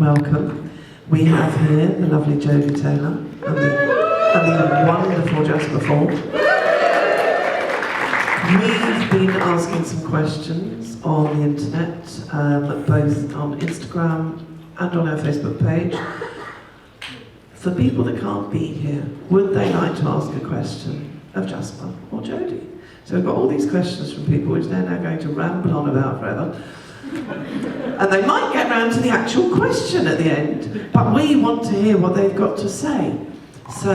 welcome. We have here the lovely Jodi Taylor and the wonderful Jasper Fforde. We've been asking some questions on the internet, both on Instagram and on our Facebook page. For people that can't be here, would they like to ask a question of Jasper or Jodi? So we've got all these questions from people which they're now going to ramble on about forever. And they might get round to the actual question at the end, but we want to hear what they've got to say. So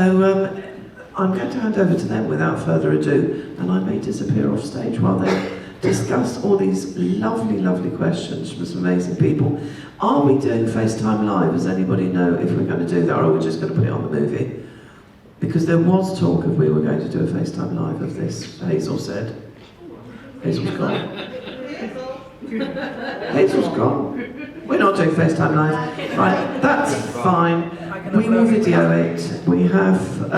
I'm going to hand over to them without further ado, and I may disappear off stage while they discuss all these lovely, lovely questions from some amazing people. Are we doing FaceTime Live? Does anybody know if we're going to do that, or are we just going to put it on the movie? Because there was talk of we were going to do a FaceTime Live of this, Hazel said. Hazel's gone. Hazel's gone. We're not doing FaceTime Live. Right, that's fine. We will video it. We have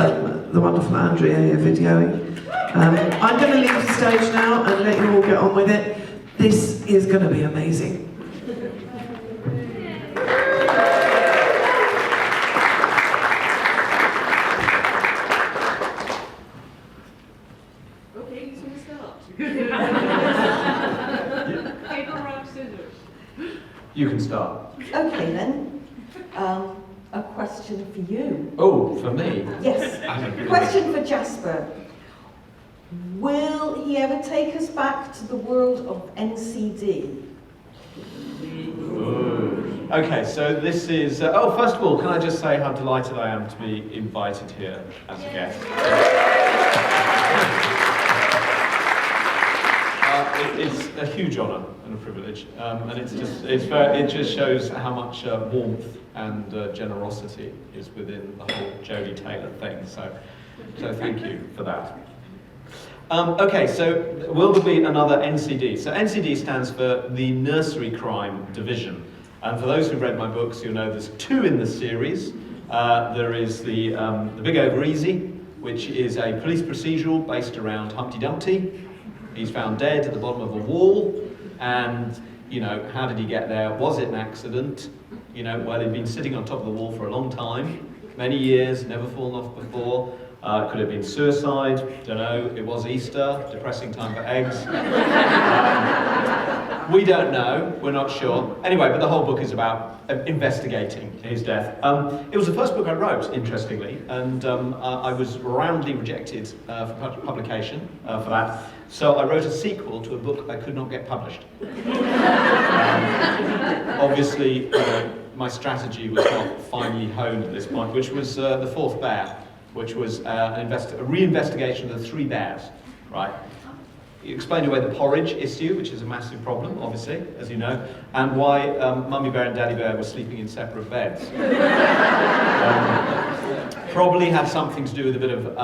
the wonderful Andrea here videoing. I'm going to leave the stage now and let you all get on with it. This is going to be amazing. Okay, who's going to start? Paper, rock, scissors. You can start. Okay then, a question for you. Oh, for me? Yes, question for Jasper. Will he ever take us back to the world of NCD? Ooh. Okay, so this is... first of all, can I just say how delighted I am to be invited here as a guest. It's a huge honour and a privilege, and it just shows how much warmth and generosity is within the whole Jodi Taylor thing. So thank you for that. Okay, so will there be another NCD? So NCD stands for the Nursery Crime Division, and for those who've read my books, you'll know there's two in the series. There is the Big Over Easy, which is a police procedural based around Humpty Dumpty. He's found dead at the bottom of a wall, and, you know, how did he get there? Was it an accident? You know, well, he'd been sitting on top of the wall for a long time, many years, never fallen off before. Could have been suicide, don't know. It was Easter, depressing time for eggs. We don't know, we're not sure. Anyway, but the whole book is about investigating his death. It was the first book I wrote, interestingly, and I was roundly rejected for publication for that. So I wrote a sequel to a book I could not get published. Obviously, my strategy was not finely honed at this point, which was The Fourth Bear, which was a re-investigation of the three bears, right? You explained away the porridge issue, which is a massive problem, obviously, as you know, and why Mummy Bear and Daddy Bear were sleeping in separate beds. Probably had something to do with a bit of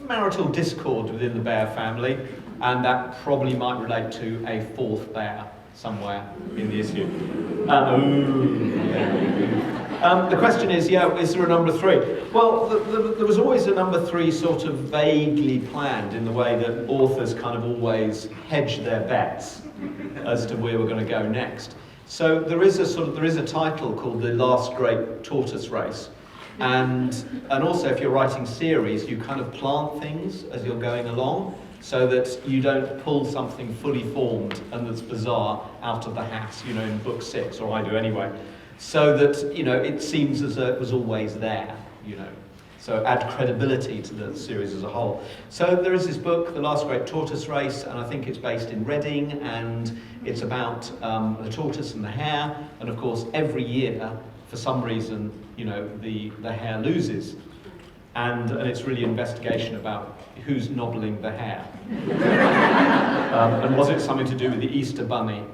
marital discord within the bear family, and that probably might relate to a fourth bear somewhere in the issue. The question is, is there a number three? Well, there was always a number three sort of vaguely planned in the way that authors kind of always hedge their bets as to where we're going to go next. So there is a title called The Last Great Tortoise Race. And also if you're writing series, you kind of plant things as you're going along so that you don't pull something fully formed and that's bizarre out of the hat, you know, in book 6, or I do anyway. So that, you know, it seems as though it was always there, you know. So add credibility to the series as a whole. So there is this book, The Last Great Tortoise Race, and I think it's based in Reading, and it's about the tortoise and the hare, and of course every year, for some reason, you know, the hare loses. And it's really an investigation about who's nobbling the hare. And was it something to do with the Easter Bunny?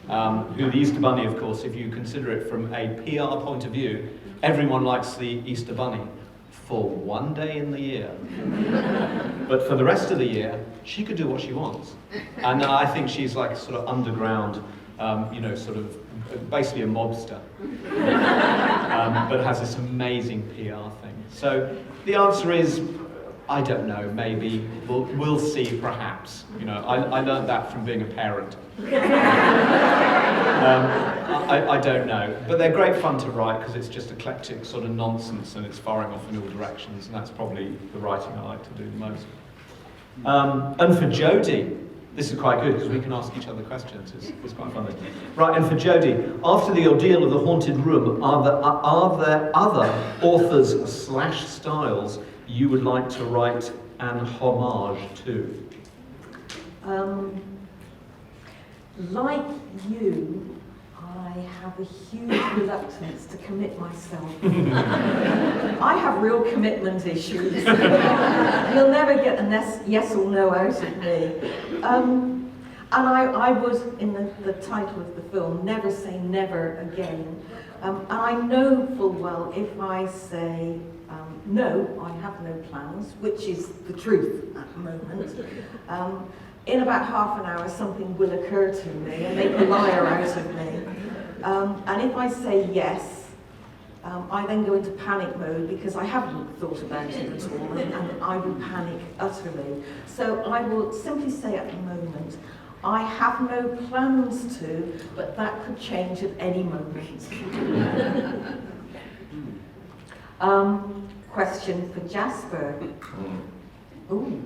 Who the Easter Bunny, of course, if you consider it from a PR point of view, everyone likes the Easter Bunny for one day in the year. But for the rest of the year, she could do what she wants. And I think she's like sort of underground, you know, sort of basically a mobster. But has this amazing PR thing. So the answer is, I don't know, maybe, we'll see perhaps. You know, I learned that from being a parent. I don't know, but they're great fun to write because it's just eclectic sort of nonsense and it's firing off in all directions, and that's probably the writing I like to do the most. And for Jodi, this is quite good because we can ask each other questions. It's quite fun. Right, and for Jodi, after the ordeal of the haunted room, are there other authors/styles you would like to write an homage to? Like you, I have a huge reluctance to commit myself. I have real commitment issues. You'll never get a yes or no out of me. And I would, in the title of the film, never say never again. And I know full well if I say no, I have no plans, which is the truth at the moment. In about half an hour, something will occur to me and make a liar out of me. And if I say yes, I then go into panic mode because I haven't thought about it at all, and I will panic utterly. So I will simply say at the moment, I have no plans to, but that could change at any moment. Question for Jasper. Ooh.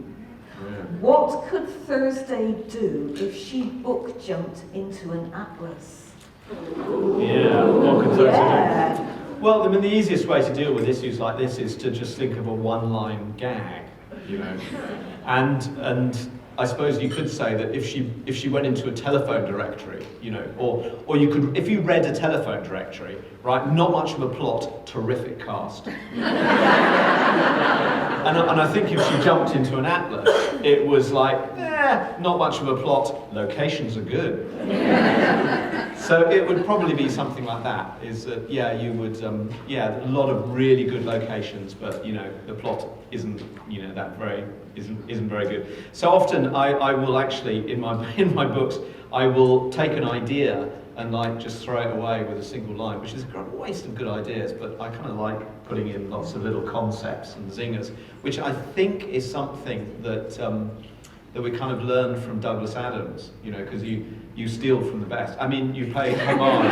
What could Thursday do if she book jumped into an atlas? Yeah, what could Thursday do? Well, I mean, the easiest way to deal with issues like this is to just think of a one-line gag, you know. And I suppose you could say that if she went into a telephone directory, you know, or you could, if you read a telephone directory, right, not much of a plot, terrific cast. And I think if she jumped into an atlas, it was like, not much of a plot, locations are good. So it would probably be something like that, is that, you would, a lot of really good locations, but, you know, the plot isn't, you know, isn't very good. So often I will actually, in my books, I will take an idea and like just throw it away with a single line, which is a waste of good ideas, but I kind of like putting in lots of little concepts and zingers, which I think is something that we kind of learned from Douglas Adams, you know, because you steal from the best. I mean, you pay homage.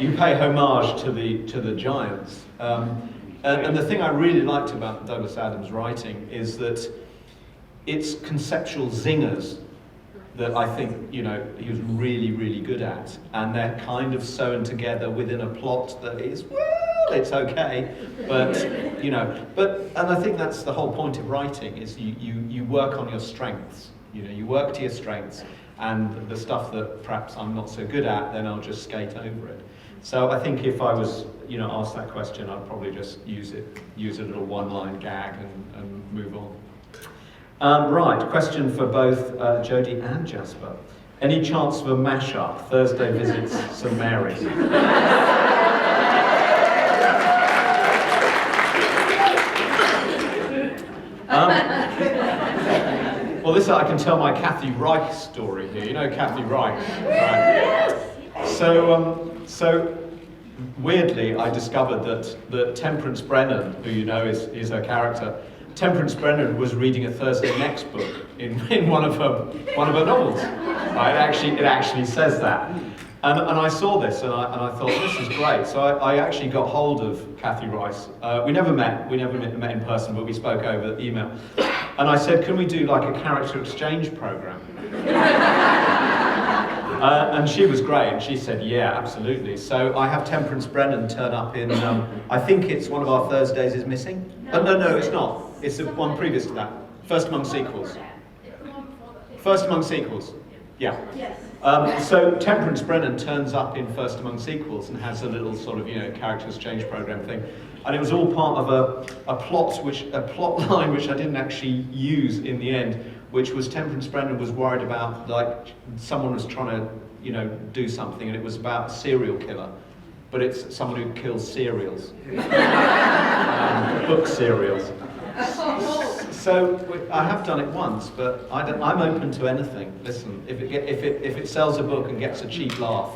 You pay homage to the giants. And the thing I really liked about Douglas Adams' writing is that it's conceptual zingers that I think, you know, he was really, really good at. And they're kind of sewn together within a plot that is, well, it's okay. But, you know, and I think that's the whole point of writing, is you work on your strengths. You know, you work to your strengths, and the stuff that perhaps I'm not so good at, then I'll just skate over it. So I think if I was, you know, asked that question, I'd probably just use a little one-line gag and move on. Right, question for both Jodi and Jasper. Any chance of a mash-up? Thursday visits St Mary's. Well, this I can tell my Kathy Reich story here. You know Kathy Reich, right? So weirdly, I discovered that Temperance Brennan, who you know is her character, Temperance Brennan was reading a Thursday Next book in one of her novels. It actually says that, and I saw this and I thought, this is great. So I actually got hold of Kathy Rice. We never met in person, but we spoke over email. And I said, can we do like a character exchange program? And she was great, and she said, yeah, absolutely. So I have Temperance Brennan turn up in, I think it's one of our Thursdays is missing. No, it's not. It's the one previous to that. First Among Sequels. First Among Sequels. Yeah. Yes. So Temperance Brennan turns up in First Among Sequels and has a little sort of, you know, character exchange program thing. And it was all part of a plot line which I didn't actually use in the end, which was Temperance Brennan was worried about, like, someone was trying to, you know, do something, and it was about a serial killer. But it's someone who kills cereals. Book cereals. So I have done it once, but I'm open to anything. Listen, if it sells a book and gets a cheap laugh,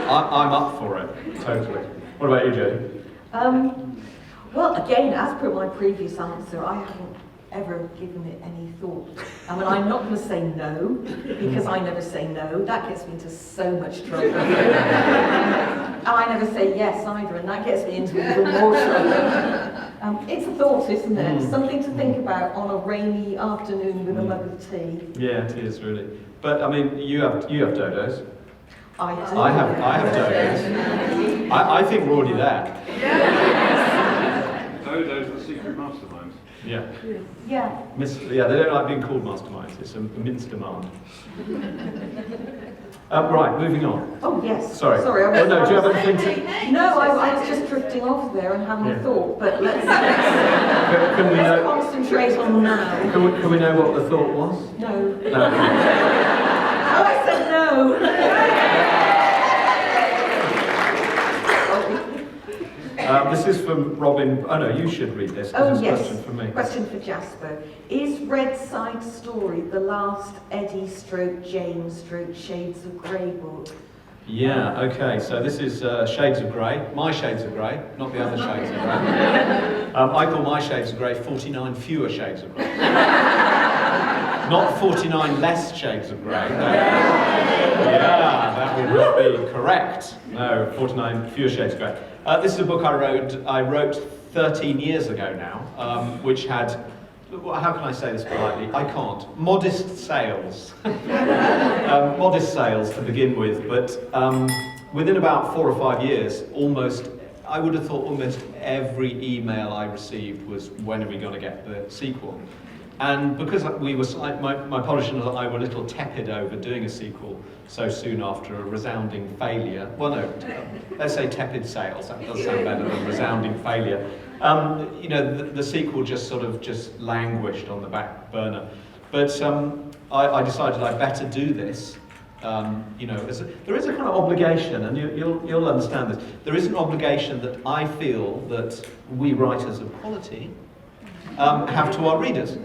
I'm up for it, totally. What about you, Jodi? Well, again, as per my previous answer, I haven't ever given it any thought. I mean, I'm not going to say no, because I never say no. That gets me into so much trouble. And I never say yes either, and that gets me into even more trouble. It's a thought, isn't it? Something to think about on a rainy afternoon with a mug of tea. Yeah, it is really. But I mean, you have dodos. I do. I have dodos. I think we're already there. Those are the secret masterminds. Yeah. Yeah. Yeah, they don't like being called masterminds. It's a mince demand. Right, moving on. Oh, yes. Sorry. I was, no, do you have anything to... No, I was just drifting off there and having a thought, but let's Can we know... concentrate on now. Can we know what the thought was? No. No. Oh, I said no. This is from Robin. Oh no, you should read this. Oh, It's a yes. question from me. Question for Jasper. Is Red Side Story the last Eddie / James / Shades of Grey book? Yeah. Okay. So this is Shades of Grey. My Shades of Grey, not the other Shades of Grey. I call my Shades of Grey 49 fewer Shades of Grey. Not 49 less Shades of Grey. No. Yeah, that would not be correct. No, 49 fewer Shades of Grey. This is a book I wrote 13 years ago now, which had, how can I say this politely? I can't. Modest sales. Modest sales to begin with, but within about 4 or 5 years, I would have thought almost every email I received was, when are we going to get the sequel? And because we were, my publisher and I were a little tepid over doing a sequel so soon after a resounding failure. Well, no, let's say tepid sales. That does sound better than resounding failure. You know, the sequel just languished on the back burner. But I decided I'd better do this. You know, there is a kind of obligation, and you'll understand this. There is an obligation that I feel that we writers of quality have to our readers.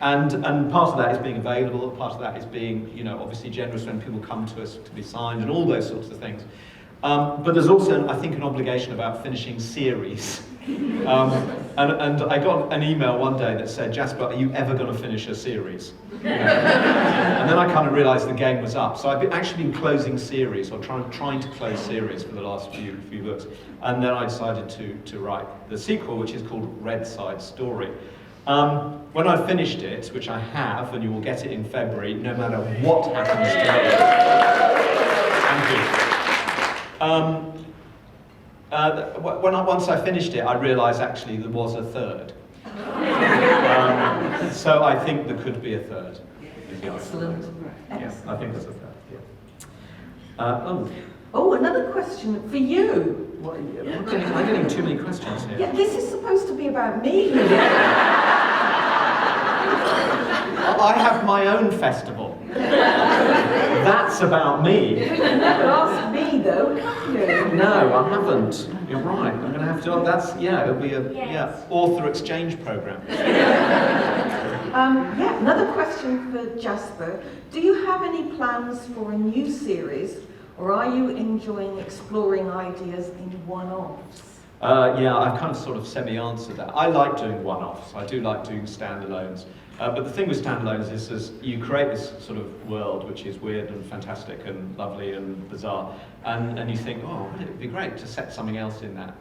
And part of that is being available, part of that is being, you know, obviously generous when people come to us to be signed and all those sorts of things. But there's also, I think, an obligation about finishing series. And I got an email one day that said, Jasper, are you ever going to finish a series? You know? And then I kind of realised the game was up. So I've actually been closing series, or trying to close series for the last few books. And then I decided to write the sequel, which is called Red Side Story. When I finished it, which I have, and you will get it in February, no matter what happens to me. Once I finished it, I realised actually there was a third. So I think there could be a third. Excellent. Yeah, I think there's a third. Yeah. Oh, another question for you. Well, I'm getting too many questions here. Yeah, this is supposed to be about me. I have my own festival. That's about me. You never asked me though, have you? No, I haven't. You're right. I'm going to have to. It'll be a author exchange program. Another question for Jasper. Do you have any plans for a new series, or are you enjoying exploring ideas in one-offs? I've kind of sort of semi-answered that. I like doing one-offs. I do like doing standalones. But the thing with standalones is you create this sort of world which is weird and fantastic and lovely and bizarre, and you think, oh, wouldn't it be great to set something else in that?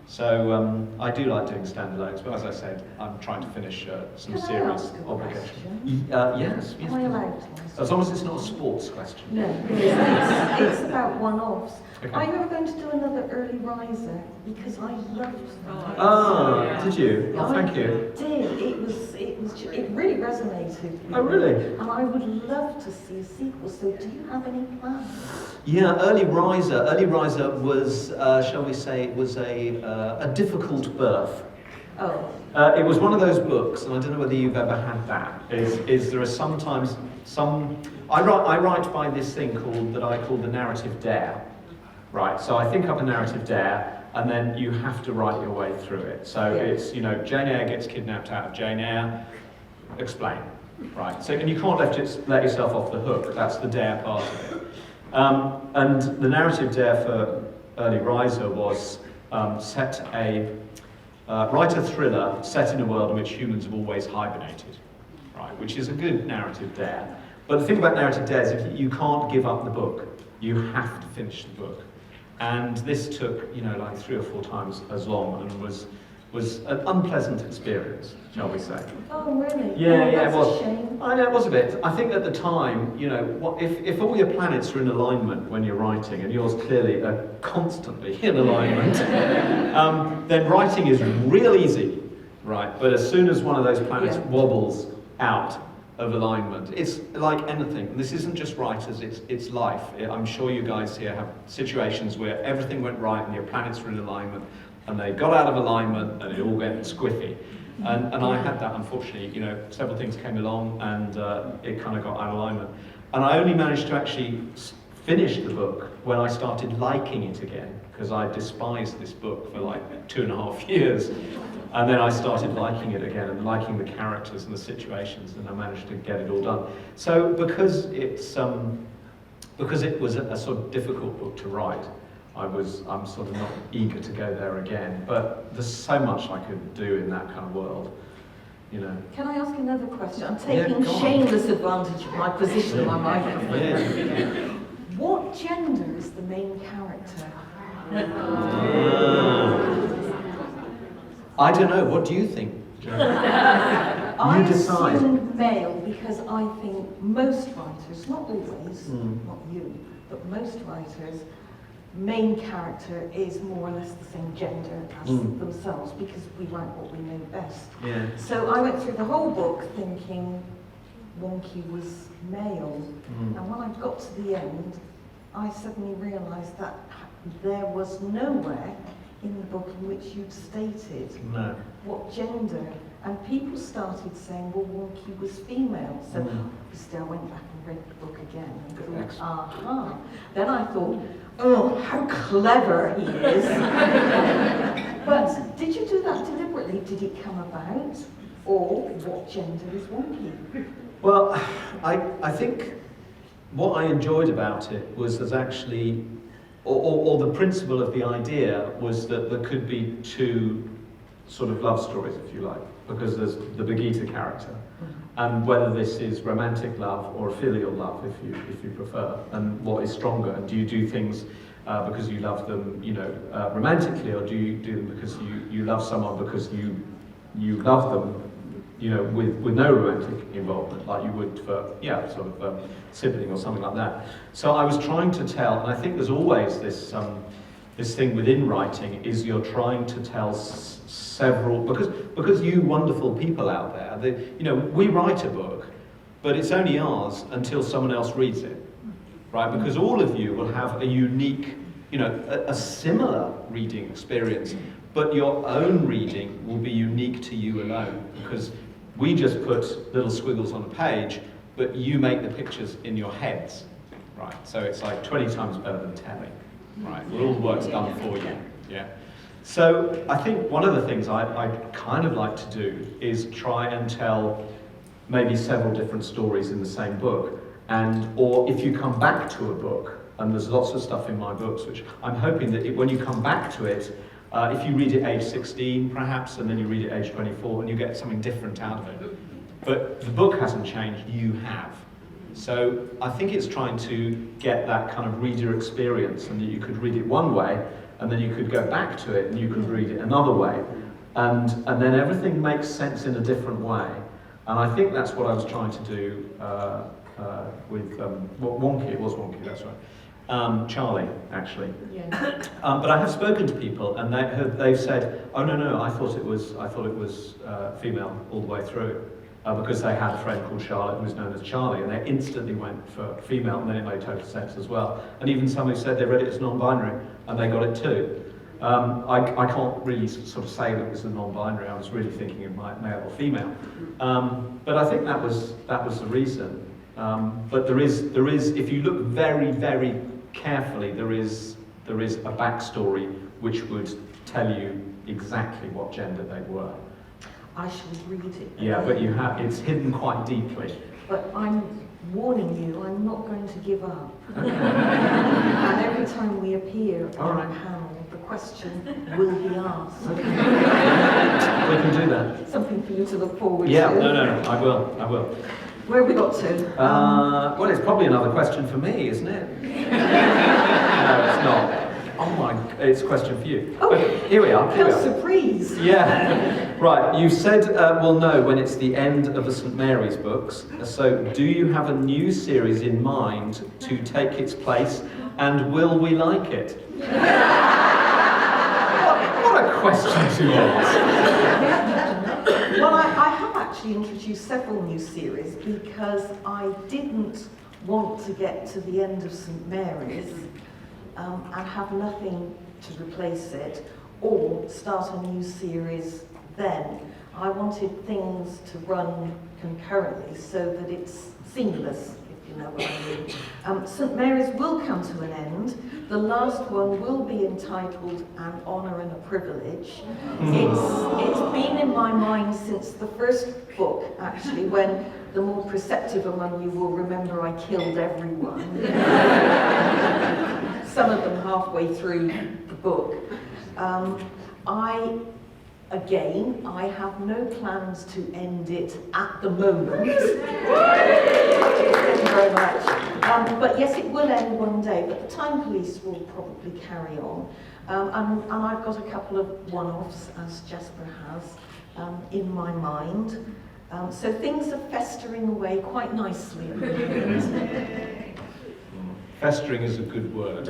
So I do like doing standalones, but as I said, I'm trying to finish some Can I series ask a obligations. question? Yes. Am I allowed to ask? As long as it's not a sports question. No, it's about one-offs. Okay. Are you ever going to do another early riser? Because I loved that. Oh, did you? Oh, thank you. I did. It really resonated with me. Oh, really? And I would love to see a sequel. So, do you have any plans? Yeah, Early Riser. Early Riser was, shall we say, it was a difficult birth. Oh. It was one of those books, and I don't know whether you've ever had that. Is there are sometimes some. I write by this thing that I call the narrative dare. Right. So I think up a narrative dare, and then you have to write your way through it. So it's, Jane Eyre gets kidnapped out of Jane Eyre. Explain. Right. So, and you can't let yourself off the hook. That's the dare part of it. And the narrative dare for Early Riser was write a thriller set in a world in which humans have always hibernated, right? Which is a good narrative dare. But the thing about narrative dares is you can't give up the book. You have to finish the book. And this took, like 3 or 4 times as long, and was an unpleasant experience, shall we say. Oh, really? Yeah, Oh, it was. That's a shame. I know, it was a bit. I think at the time, if all your planets are in alignment when you're writing, and yours clearly are constantly in alignment, then writing is real easy, right? But as soon as one of those planets wobbles out of alignment, it's like anything. And this isn't just writers, it's life. I'm sure you guys here have situations where everything went right and your planets were in alignment, and they got out of alignment and it all went squiffy. And I had that, unfortunately. Several things came along and it kind of got out of alignment. And I only managed to actually finish the book when I started liking it again, because I despised this book for like 2.5 years. And then I started liking it again and liking the characters and the situations, and I managed to get it all done. So because it was a sort of difficult book to write, I'm sort of not eager to go there again. But there's so much I could do in that kind of world, Can I ask another question? I'm Yeah, taking go on. shameless advantage of my position in my microphone. Yeah. What gender is the main character? I don't know. What do you think, Jo? I You decide. assume male because I think most writers, not always, not you, but most writers, main character is more or less the same gender as themselves, because we write what we know best. Yeah. So I went through the whole book thinking Wonky was male, and when I got to the end, I suddenly realised that there was nowhere in the book in which you'd stated No. what gender, and people started saying, well, Wonky was female. So obviously I went back and read the book again and thought, aha. Then I thought, oh, how clever he is. But did you do that deliberately? Did it come about? Or what gender is Wonky? Well, I think what I enjoyed about it was that actually, or the principle of the idea was that there could be 2 sort of love stories, if you like, because there's the Begita character, and whether this is romantic love or filial love, if you prefer, and what is stronger, and do you do things because you love them, romantically, or do you do them because you love someone because you love them, with no romantic involvement, like you would for, sort of sibling or something like that. So I was trying to tell, and I think there's always this thing within writing, is you're trying to tell several, because you wonderful people out there, we write a book, but it's only ours until someone else reads it, right? Because all of you will have a unique, a similar reading experience, but your own reading will be unique to you alone, because we just put little squiggles on a page, but you make the pictures in your heads, right? So it's like 20 times better than telling, right? Where all the work's done for you, yeah? So I think one of the things I kind of like to do is try and tell maybe several different stories in the same book, or if you come back to a book, and there's lots of stuff in my books which I'm hoping that when you come back to it, if you read it age 16 perhaps, and then you read it age 24, and you get something different out of it. But the book hasn't changed, you have. So I think it's trying to get that kind of reader experience, and that you could read it one way, and then you could go back to it and you could read it another way. And then everything makes sense in a different way. And I think that's what I was trying to do with Wonky, it was Wonky, that's right. Charlie, actually. Yeah. But I have spoken to people, and they've said, "Oh no, I thought it was female all the way through," because they had a friend called Charlotte who was known as Charlie, and they instantly went for female, and then it made total sense as well. And even some who said they read it as non-binary, and they got it too. I can't really sort of say that it was a non-binary. I was really thinking it might male or female, but I think that was the reason. But there is, if you look very, very carefully, there is a backstory which would tell you exactly what gender they were. I shall read it. Yeah, but it's hidden quite deeply. But I'm warning you, I'm not going to give up. And every time we appear on a panel, the question will be asked. We can do that. Something for you to look forward Yeah, to. no, I will. Where have we got to? Well, it's probably another question for me, isn't it? No, it's not. Oh my, it's a question for you. Oh, But here we are. Surprise! Yeah, right. You said we'll know when it's the end of the St Mary's books. So, do you have a new series in mind to take its place, and will we like it? What a question to ask. Well, I have actually introduced several new series because I didn't want to get to the end of St Mary's and have nothing to replace it, or start a new series then. I wanted things to run concurrently so that it's seamless, if you know what I mean. St Mary's will come to an end. The last one will be entitled An Honour and a Privilege. It's been in my mind since the first book, actually, when the more perceptive among you will remember I killed everyone. Some of them halfway through the book. I have no plans to end it at the moment. Thank you very much. But yes, it will end one day, but the Time Police will probably carry on. And I've got a couple of one-offs, as Jasper has, in my mind. So things are festering away quite nicely at the moment. Festering is a good word.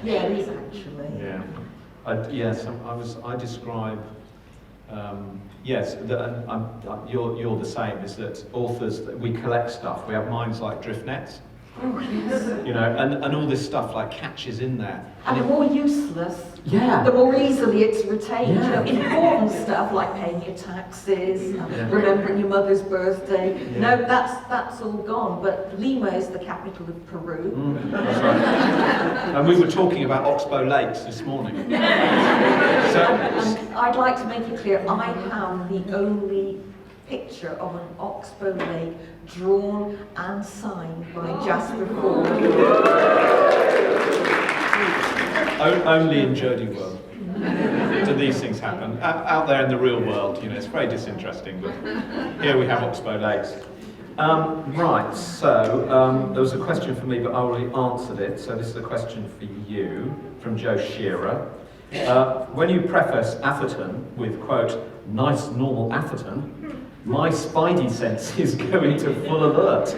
Yeah, it is actually. Yeah. I describe. Yes, you're the same. Is that authors? We collect stuff. We have minds like drift nets. Oh, yes. You know, and all this stuff like catches in there. And the more useless, Yeah. the more easily it's retained. Yeah. You know, important stuff like paying your taxes, remembering your mother's birthday. Yeah. No, that's all gone. But Lima is the capital of Peru. That's right. And we were talking about Oxbow Lakes this morning. So, And I'd like to make it clear, I have the only picture of an Oxbow Lake drawn and signed by Jasper Fforde. only in JodiWorld do these things happen. Out there in the real world, you know, it's very disinteresting, but here we have Oxbow Lakes. Right, so there was a question for me, but I already answered it, so this is a question for you from Shearer. When you preface Atherton with, quote, nice normal Atherton, my spidey sense is going to full alert.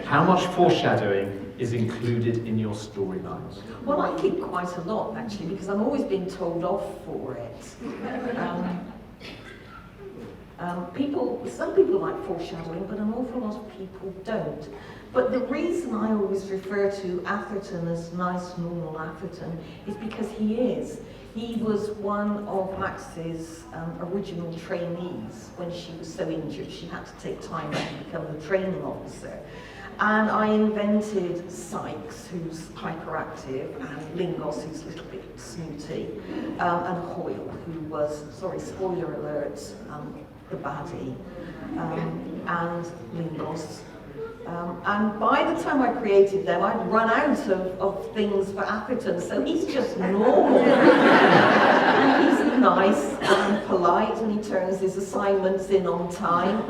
How much foreshadowing is included in your storylines? Well, I keep quite a lot, actually, because I'm always being told off for it. Some people like foreshadowing, but an awful lot of people don't. But the reason I always refer to Atherton as nice, normal Atherton is because he is. He was one of Max's original trainees when she was so injured. She had to take time out to become the training officer. And I invented Sykes, who's hyperactive, and Lingos, who's a little bit snooty, and Hoyle, who was, sorry, spoiler alert, the baddie, and Lingos. And by the time I created them, I'd run out of things for Atherton, so he's just normal. And he's nice and polite, and he turns his assignments in on time,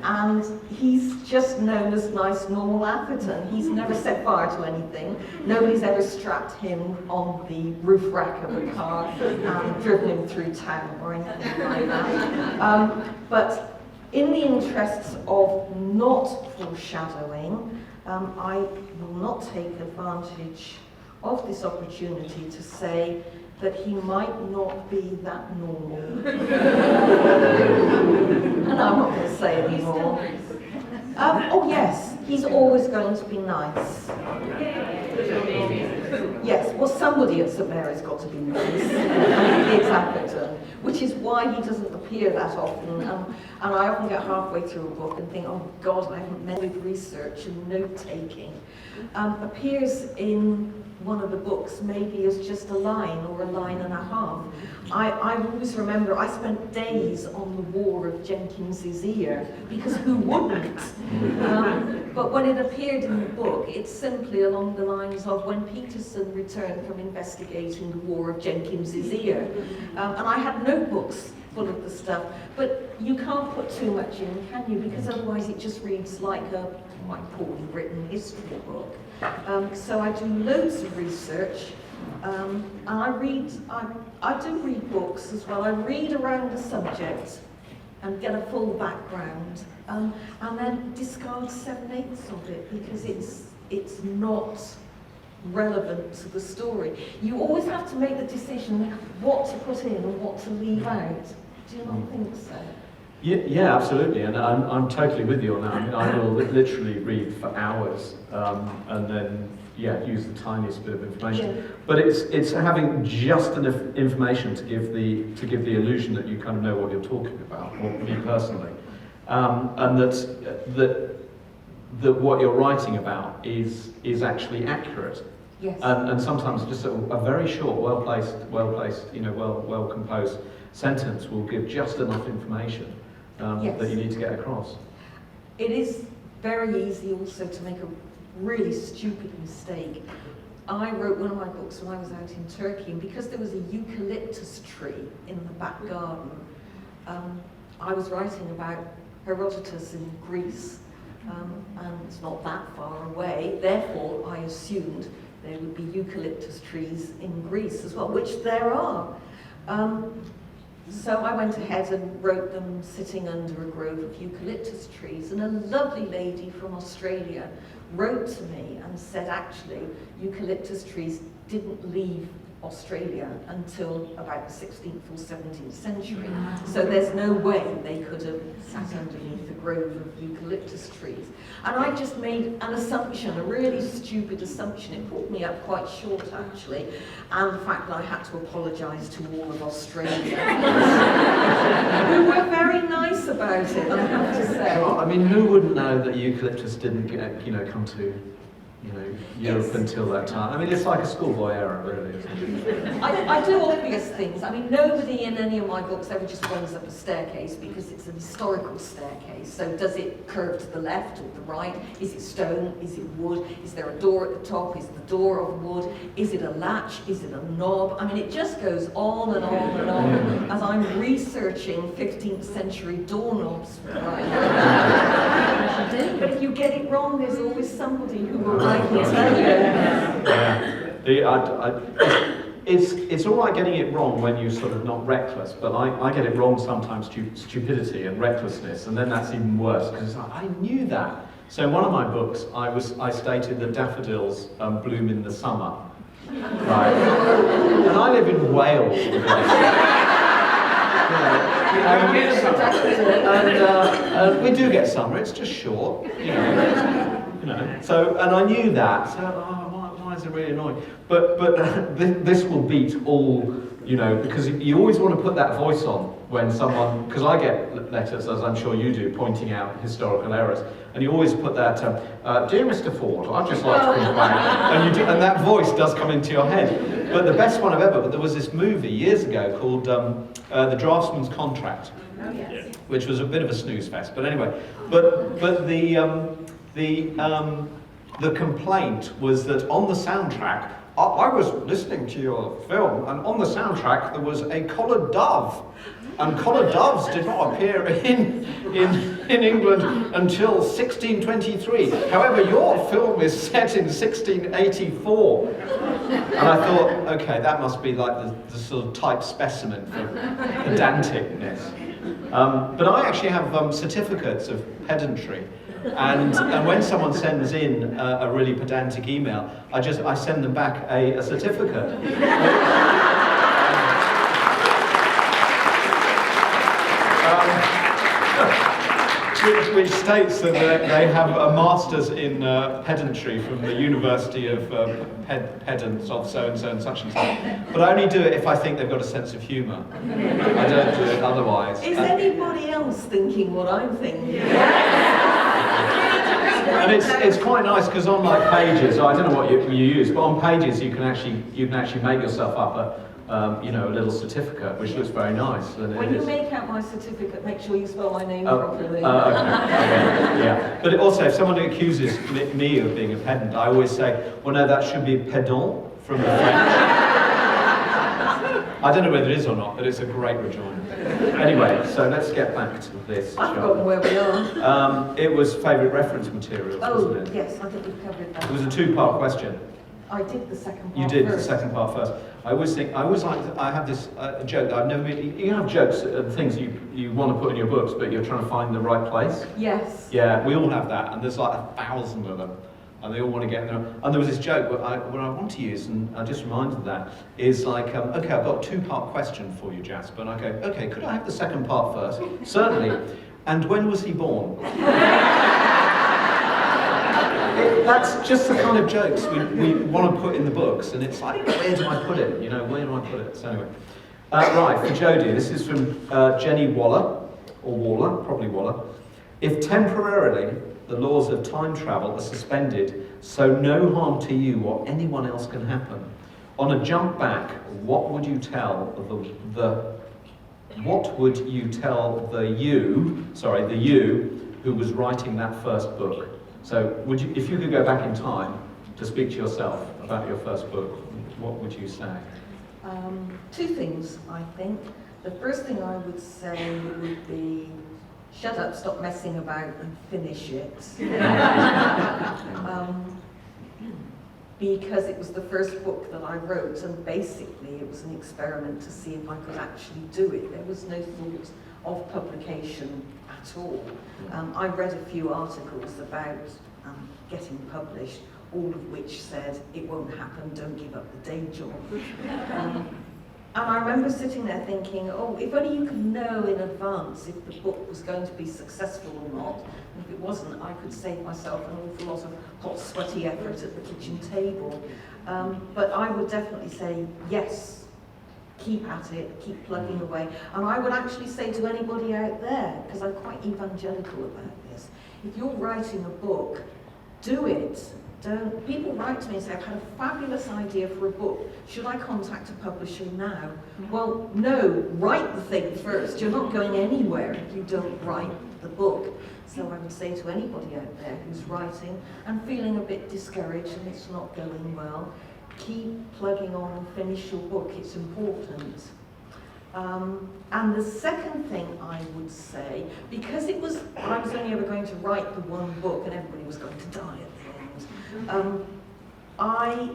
and he's just known as nice, normal Atherton. He's never set fire to anything. Nobody's ever strapped him on the roof rack of a car and driven him through town or anything like that. But in the interests of not foreshadowing, I will not take advantage of this opportunity to say that he might not be that normal. And I'm not going to say anymore. Oh yes, he's always going to be nice. Yes, well somebody at St Mary's got to be nice. And it's Atherton, which is why he doesn't appear that often. And I often get halfway through a book and think, oh God, I haven't met with research and note-taking. Appears in one of the books maybe as just a line or a line and a half. I always remember I spent days on the War of Jenkins's Ear, because who wouldn't? But when it appeared in the book, it's simply along the lines of when Peterson returned returned from investigating the War of Jenkins's Ear. And I had notebooks full of the stuff, but you can't put too much in, can you? Because otherwise it just reads like a quite poorly written history book. So I do loads of research, and I do read books as well. I read around the subject and get a full background, and then discard 7/8 of it because it's not relevant to the story. You always have to make the decision what to put in and what to leave out. Do you not think so? Yeah, absolutely, and I'm totally with you on that. I mean, I will literally read for hours, and then use the tiniest bit of information. Yeah. But it's having just enough information to give the illusion that you kind of know what you're talking about, or me personally, and that what you're writing about is actually accurate. Yes. And sometimes just a very short, well placed, well composed sentence will give just enough information Yes. that you need to get across. It is very easy also to make a really stupid mistake. I wrote one of my books when I was out in Turkey, and because there was a eucalyptus tree in the back garden, I was writing about Herodotus in Greece, and it's not that far away, therefore I assumed there would be eucalyptus trees in Greece as well, which there are. So I went ahead and wrote them sitting under a grove of eucalyptus trees, and a lovely lady from Australia wrote to me and said actually eucalyptus trees didn't leave Australia until about the 16th or 17th century. So there's no way they could have sat underneath a grove of eucalyptus trees. And I just made an assumption, a really stupid assumption. It put me up quite short actually. And the fact that I had to apologise to all of Australia, who were very nice about it, I have to say. Well, I mean, who wouldn't know that eucalyptus didn't come to Europe Yes. until that time? I mean, it's like a schoolboy error, really, isn't it? I do obvious things. I mean, nobody in any of my books ever just runs up a staircase because it's an historical staircase. So does it curve to the left or the right? Is it stone? Is it wood? Is there a door at the top? Is the door of wood? Is it a latch? Is it a knob? I mean, it just goes on and on and on as I'm researching 15th century doorknobs. But if you get it wrong, there's always somebody who will write and tell you. It's all right getting it wrong when you're sort of not reckless, but I get it wrong sometimes, stupidity and recklessness, and then that's even worse, because I knew that. So in one of my books, I stated that daffodils bloom in the summer, right? And I live in Wales. And we do get summer, it's just short, So, and I knew that, so why is it really annoying? But this will beat all, because you always want to put that voice on when someone, because I get letters, as I'm sure you do, pointing out historical errors, and you always put that, dear Mr. Forde, I'd just like to complain, and that voice does come into your head. But the best one I've ever, there was this movie years ago called The Draftsman's Contract, which was a bit of a snooze fest. But anyway, but the complaint was that on the soundtrack, I was listening to your film, and on the soundtrack there was a collared dove, and collared doves did not appear in England until 1623. However, your film is set in 1684. And I thought, okay, that must be like the sort of type specimen for pedanticness. But I actually have certificates of pedantry. And when someone sends in a really pedantic email, I send them back a certificate. Which states that they have a master's in pedantry from the University of Pedants of so-and-so and such and such. But I only do it if I think they've got a sense of humour. I don't do it otherwise. Is anybody else thinking what I'm thinking? And it's quite nice because on like Pages, I don't know what you use, but on Pages you can actually make yourself up a little certificate, which looks very nice. When you make out my certificate, make sure you spell my name properly. Okay. Yeah. But also, if someone accuses me of being a pedant, I always say, well, no, that should be pedant from the French. I don't know whether it is or not, but it's a great rejoinder. Anyway, so let's get back to this. I've forgotten where we are. It was favourite reference materials, wasn't it? Yes, I think we've covered that. It was a two-part question. I did the second part You did first. the second part first. I have this joke that I've never been, you have jokes and things you want to put in your books, but you're trying to find the right place. Yes. Yeah, we all have that, and there's like 1,000 of them, and they all want to get there. And there was this joke what I want to use, and I just reminded of that, is like, okay, I've got a two-part question for you, Jasper, and I go, okay, could I have the second part first? Certainly. And when was he born? That's just the kind of jokes we want to put in the books, and it's like, where do I put it? You know, where do I put it? So anyway, right, for Jodi, this is from Jenny Waller, or Waller, probably Waller. If temporarily the laws of time travel are suspended, so no harm to you or anyone else can happen, on a jump back, what would you tell the you who was writing that first book? So, if you could go back in time to speak to yourself about your first book, what would you say? Two things, I think. The first thing I would say would be, shut up, stop messing about and finish it. Because it was the first book that I wrote, and basically it was an experiment to see if I could actually do it. There was no thought of publication at all. I read a few articles about getting published, all of which said, it won't happen, don't give up the day job. And I remember sitting there thinking, oh, if only you could know in advance if the book was going to be successful or not. And if it wasn't, I could save myself an awful lot of hot, sweaty effort at the kitchen table. But I would definitely say, yes, keep at it, keep plugging away. And I would actually say to anybody out there, because I'm quite evangelical about this, if you're writing a book, do it. Don't. People write to me and say, I've had a fabulous idea for a book. Should I contact a publisher now? Well, no, write the thing first. You're not going anywhere if you don't write the book. So I would say to anybody out there who's writing and feeling a bit discouraged and it's not going well, keep plugging on and finish your book. It's important. And the second thing I would say, because I was only ever going to write the one book and everybody was going to die at the end, I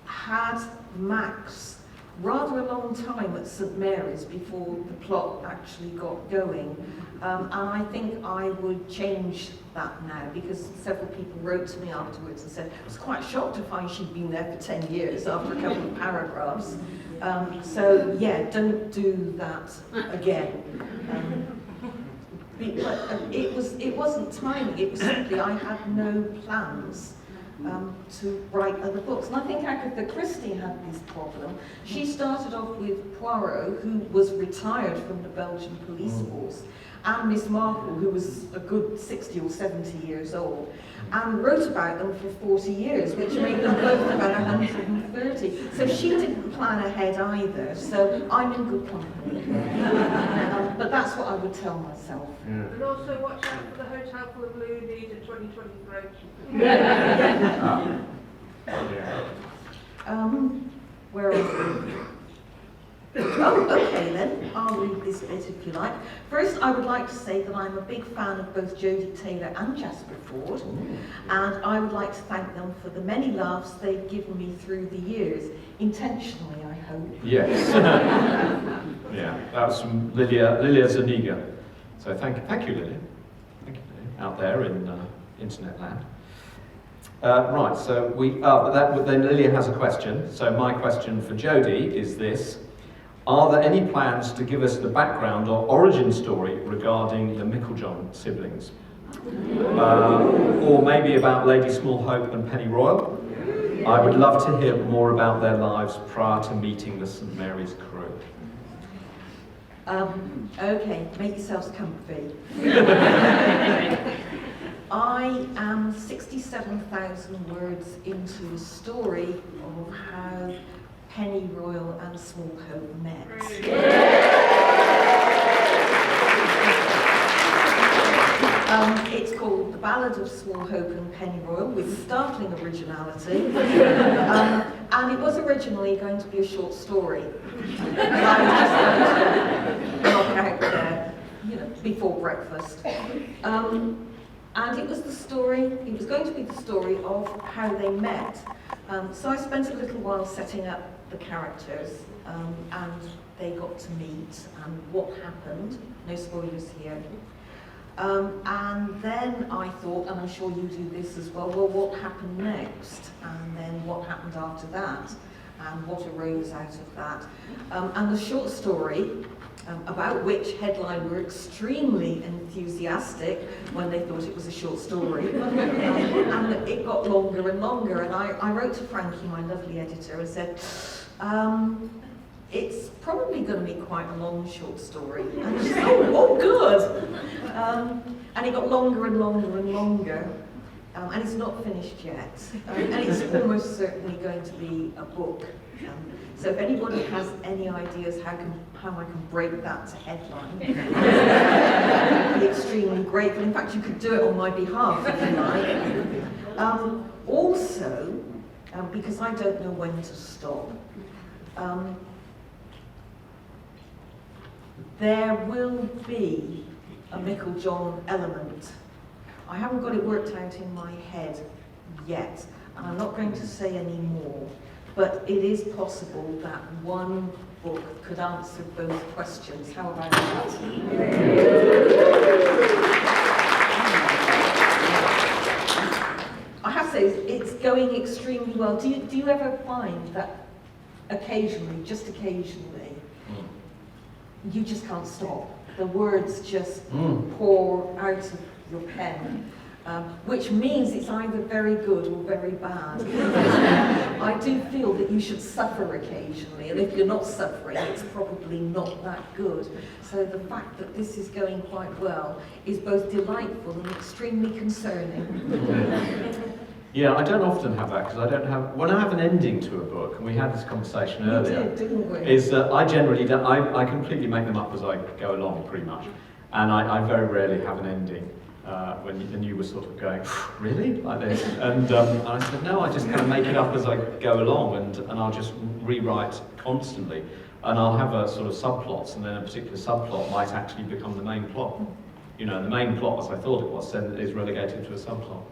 had Max rather a long time at St Mary's before the plot actually got going. And I think I would change that now, because several people wrote to me afterwards and said, I was quite shocked to find she'd been there for 10 years after a couple of paragraphs. So yeah, don't do that again. It wasn't timing, it was simply I had no plans to write other books. And I think Agatha Christie had this problem. She started off with Poirot, who was retired from the Belgian police force, and Miss Marple, who was a good 60 or 70 years old, and wrote about them for 40 years, which made them both about 130. So she didn't plan ahead either, so I'm in good company. But that's what I would tell myself. Yeah. And also watch out for the Hotel for the Blue Need in 2023. Where are we? Oh, okay then. I'll read this bit if you like. First, I would like to say that I'm a big fan of both Jodi Taylor and Jasper Fforde, and I would like to thank them for the many laughs they've given me through the years, intentionally, I hope. Yes. Yeah, that was from Lilia Zuniga. So thank you, Lilia. Thank you, Lilia, out there in internet land. Right, so then Lilia has a question. So my question for Jodi is this. Are there any plans to give us the background or origin story regarding the Micklejohn siblings? Or maybe about Lady Smallhope and Penny Royal? I would love to hear more about their lives prior to meeting the St Mary's crew. Okay, make yourselves comfy. I am 67,000 words into a story of how Penny Royal and Smallhope met. It's called The Ballad of Small Hope and Pennyroyal with startling originality. And it was originally going to be a short story. And I was just going to knock out there, before breakfast. And it was going to be the story of how they met. So I spent a little while setting up the characters, and they got to meet, and what happened. No spoilers here. And then I thought, and I'm sure you do this as well, what happened next? And then what happened after that? And what arose out of that? And the short story, about which Headline were extremely enthusiastic when they thought it was a short story. And it got longer and longer. And I wrote to Frankie, my lovely editor, and said, it's probably going to be quite a long short story. And she said, oh good. And it got longer and longer and longer. And it's not finished yet. And it's almost certainly going to be a book. So if anybody has any ideas how I can break that to Headline, I'd be extremely grateful. In fact, you could do it on my behalf if you like. Also, because I don't know when to stop, there will be a Michael John element. I haven't got it worked out in my head yet, and I'm not going to say any more, but it is possible that one book could answer both questions. How about that? I have to say, it's going extremely well. Do you ever find that occasionally, just occasionally, you just can't stop? The words just pour out of your pen, which means it's either very good or very bad. I do feel that you should suffer occasionally, and if you're not suffering, it's probably not that good. So the fact that this is going quite well is both delightful and extremely concerning. Yeah, I don't often have that, because when I have an ending to a book, and we had this conversation earlier, We did, didn't we? is that I generally don't, I completely make them up as I go along, pretty much. And I very rarely have an ending. And you were sort of going, really? Like this? And I said, no, I just kind of make it up as I go along, and I'll just rewrite constantly. And I'll have a sort of subplots, and then a particular subplot might actually become the main plot. The main plot, as I thought it was, then is relegated to a subplot.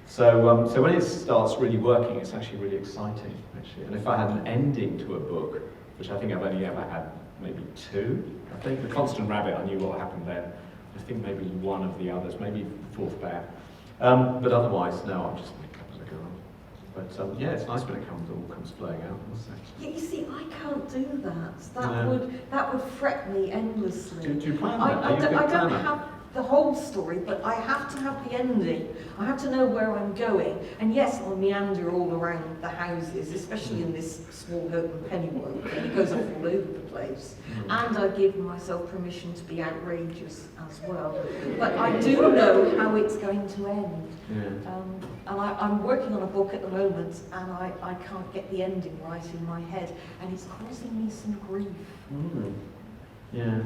So when it starts really working, it's actually really exciting, actually. And if I had an ending to a book, which I think I've only ever had maybe two, I think The Constant Rabbit, I knew what happened then. I think maybe one of the others, maybe Fourth Bear. But otherwise, no, I'll just make up as I go on. But yeah, it's nice when it all comes flowing out, I must say. Yeah, you see, I can't do that. That would fret me endlessly. Do you plan that? I don't have the whole story, but I have to have the ending. I have to know where I'm going. And yes, I'll meander all around the houses, especially in this Small Hope and Pennyroyal, and it goes off all over the place. And I give myself permission to be outrageous as well. But I do know how it's going to end. Yeah. And I'm working on a book at the moment, and I can't get the ending right in my head, and it's causing me some grief. Yeah.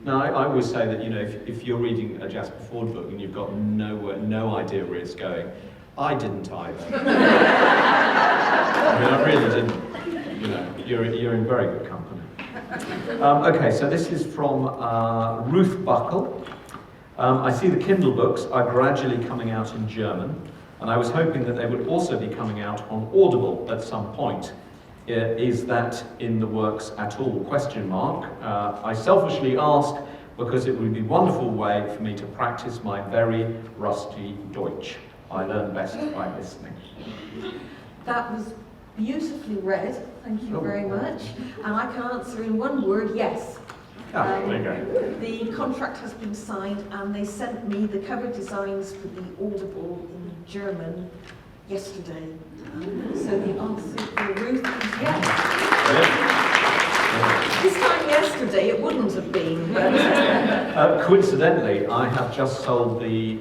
No, I always say that, if you're reading a Jasper Fforde book and you've got no idea where it's going, I didn't either. I really didn't. You're in very good company. Okay, so this is from Ruth Buckle. I see the Kindle books are gradually coming out in German, and I was hoping that they would also be coming out on Audible at some point. Is that in the works at all? ? I selfishly ask because it would be a wonderful way for me to practice my very rusty Deutsch. I learn best by listening. That was beautifully read, thank you very much. And I can answer in one word, yes. There you go. The contract has been signed, and they sent me the cover designs for the Audible in German yesterday. So the answer for Ruth is yes. This time yesterday it wouldn't have been, but... Coincidentally, I have just sold the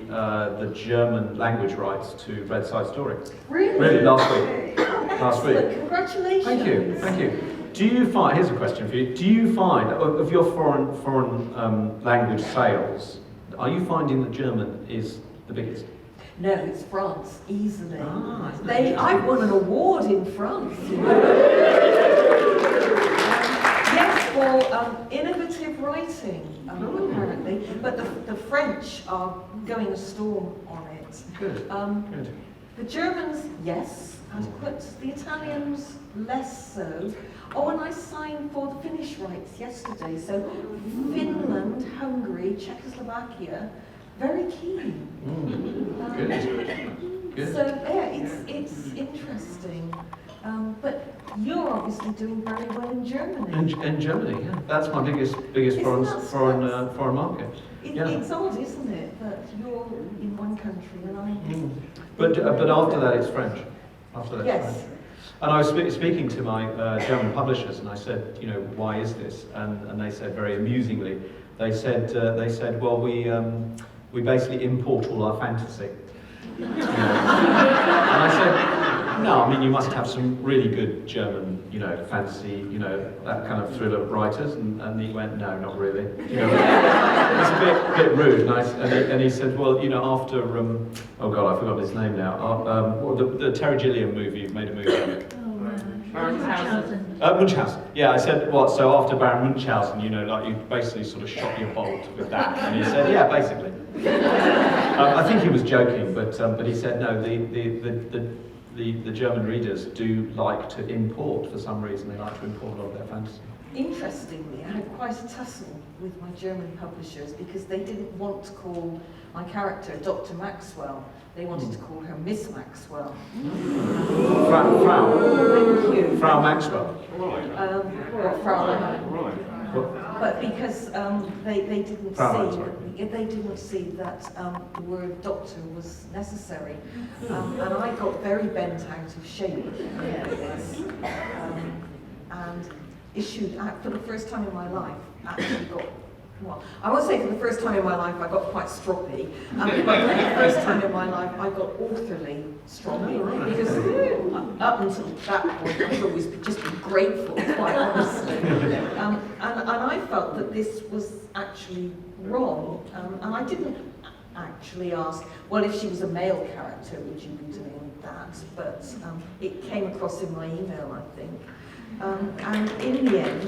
German language rights to Red Side Story. Really? Really, last week. Last week. Congratulations. Thank you. Do you find, here's a question for you, do you find, of your foreign language sales, are you finding that German is the biggest? No, it's France, easily. Ah, isn't I won an award in France. Yes, for innovative writing, apparently. But the French are going a storm on it. Good. Good. The Germans, yes, adequate. The Italians, less so. Oh, and I signed for the Finnish rights yesterday. So Finland, Hungary, Czechoslovakia, very keen. Good. Good. So yeah, it's interesting. But you're obviously doing very well in Germany. In Germany, yeah. That's my biggest Isn't foreign that foreign market. Yeah. It's odd, isn't it, that you're in one country and I'm... But after that, it's French. After that, Yes. it's French. And I was speaking to my German publishers, and I said, you know, why is this? And they said very amusingly, they said, well, we basically import all our fantasy. You know? And I said, no, I mean, you must have some really good German, you know, fantasy, you know, that kind of thriller writers. And he went, no, not really. You know, it's a bit rude. And he said, well, you know, after, oh God, I forgot his name now. The Terry Gilliam movie, made a movie of it. Munchausen. Yeah, I said, what, so after Baron Munchausen, you know, like you basically sort of shot your bolt with that. And he said, yeah, basically. I think he was joking, but he said, no, the German readers do like to import, for some reason, they like to import a lot of their fantasy. Interestingly, I had quite a tussle with my German publishers because they didn't want to call my character Dr. Maxwell. They wanted to call her Miss Maxwell. Frau. Thank you. Frau Maxwell. Or Frau. Right. But because they didn't Frau, see sorry. they didn't see that the word doctor was necessary, and I got very bent out of shape with this, and issued for the first time in my life actually got. Well, I won't say for the first time in my life I got quite stroppy, but for the first time in my life I got authorly stroppy, because up until that point I've always just been grateful, quite honestly. And I felt that this was actually wrong, and I didn't actually ask, well, if she was a male character, would you be doing that? But it came across in my email, I think. And in the end,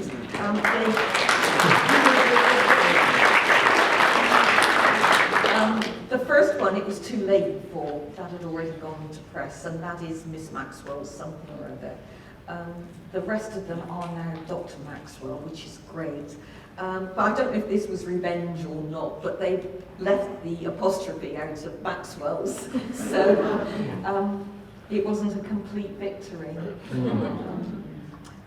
the first one, it was too late for, that had already gone into press, and that is Miss Maxwell's something or other. The rest of them are now Dr. Maxwell, which is great. But I don't know if this was revenge or not, but they left the apostrophe out of Maxwell's, so it wasn't a complete victory.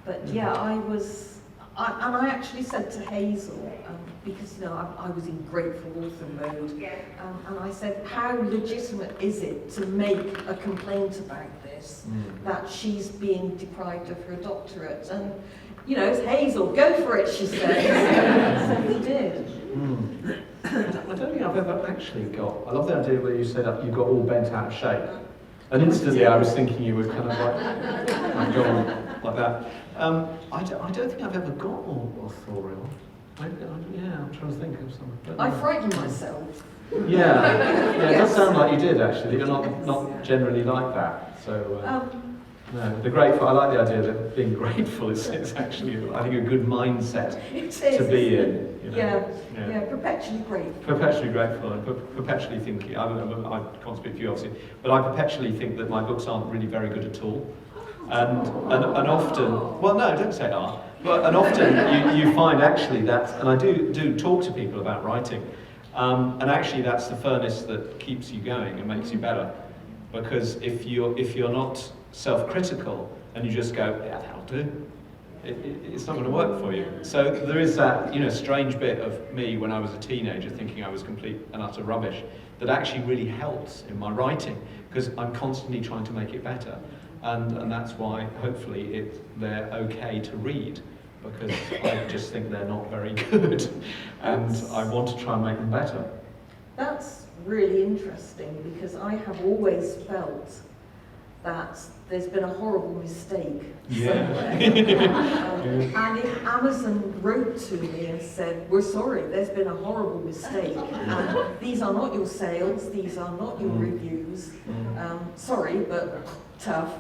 But yeah, and I actually said to Hazel, because you know I was in grateful author mode, and I said, how legitimate is it to make a complaint about this, that she's being deprived of her doctorate? And you know, it's Hazel, go for it, she said. So we did. I don't think I've ever actually got. I love the idea where you said you got all bent out of shape, and instantly I was thinking you were kind of like gone like that. I don't think I've ever got all authorial. Yeah, I'm trying to think of something. But I frightened myself. Yeah, it does Yes. sound like you did actually. You're not generally like that. So no, the grateful. I like the idea that being grateful is actually, I think, a good mindset to be in. You know? Yeah, perpetually grateful. Perpetually grateful and perpetually thinking. I can't speak for you obviously, but I perpetually think that my books aren't really very good at all. And often, well, no, don't say are. And often you find actually that, and I do talk to people about writing, and actually that's the furnace that keeps you going and makes you better. Because if you're not self-critical and you just go, yeah, that'll do, it's not going to work for you. So there is that, you know, strange bit of me when I was a teenager thinking I was complete and utter rubbish that actually really helps in my writing because I'm constantly trying to make it better. And that's why, hopefully, they're okay to read, because I just think they're not very good, and I want to try and make them better. That's really interesting, because I have always felt that there's been a horrible mistake Yeah. somewhere. And if Amazon wrote to me and said, we're sorry, there's been a horrible mistake, and these are not your sales, these are not your reviews, sorry, but tough,